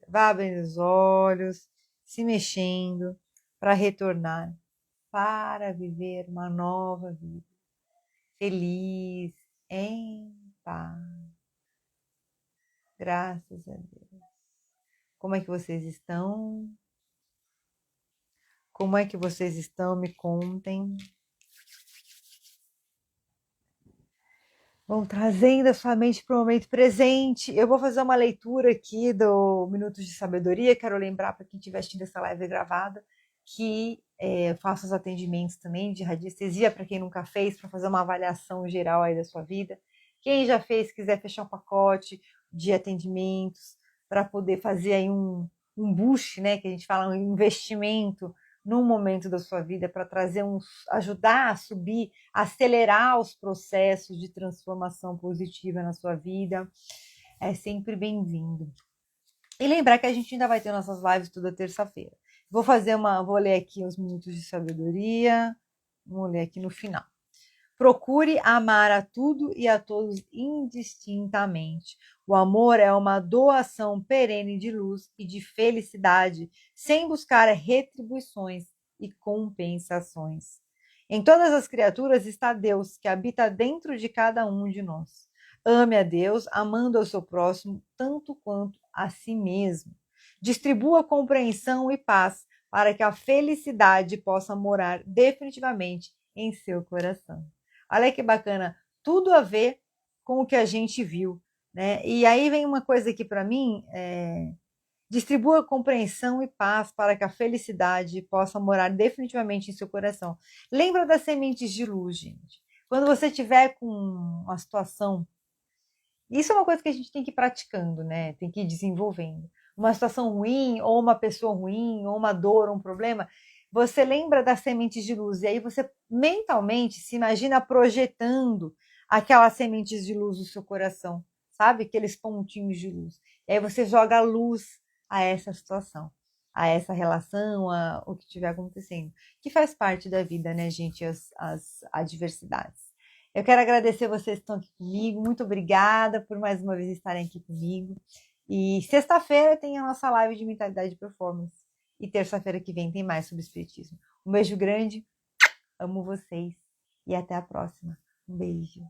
Speaker 1: Vá abrindo os olhos, se mexendo para retornar, para viver uma nova vida, feliz, em paz. Graças a Deus. Como é que vocês estão? Como é que vocês estão? Me contem. Vão trazendo a sua mente para o momento presente. Eu vou fazer uma leitura aqui do Minutos de Sabedoria. Quero lembrar para quem estiver assistindo essa live gravada que faço os atendimentos também de radiestesia para quem nunca fez, para fazer uma avaliação geral aí da sua vida. Quem já fez, quiser fechar um pacote de atendimentos para poder fazer aí um boost, né, que a gente fala, um investimento num momento da sua vida para trazer ajudar a subir, acelerar os processos de transformação positiva na sua vida, é sempre bem-vindo. E lembrar que a gente ainda vai ter nossas lives toda terça-feira. Vou ler aqui os minutos de sabedoria, vou ler aqui no final. Procure amar a tudo e a todos indistintamente. O amor é uma doação perene de luz e de felicidade, sem buscar retribuições e compensações. Em todas as criaturas está Deus, que habita dentro de cada um de nós. Ame a Deus, amando ao seu próximo, tanto quanto a si mesmo. Distribua compreensão e paz, para que a felicidade possa morar definitivamente em seu coração. Olha que bacana, tudo a ver com o que a gente viu, né? E aí vem uma coisa aqui para mim, distribua compreensão e paz para que a felicidade possa morar definitivamente em seu coração. Lembra das sementes de luz, gente. Quando você tiver com uma situação, isso é uma coisa que a gente tem que ir praticando, né? Tem que ir desenvolvendo. Uma situação ruim, ou uma pessoa ruim, ou uma dor, ou um problema, você lembra das sementes de luz, e aí você mentalmente se imagina projetando aquelas sementes de luz no seu coração, sabe? Aqueles pontinhos de luz. E aí você joga luz a essa situação, a essa relação, a o que estiver acontecendo. Que faz parte da vida, né, gente? As adversidades. Eu quero agradecer vocês que estão aqui comigo. Muito obrigada por mais uma vez estarem aqui comigo. E sexta-feira tem a nossa live de mentalidade e performance. E terça-feira que vem tem mais sobre espiritismo. Um beijo grande, amo vocês e até a próxima. Um beijo.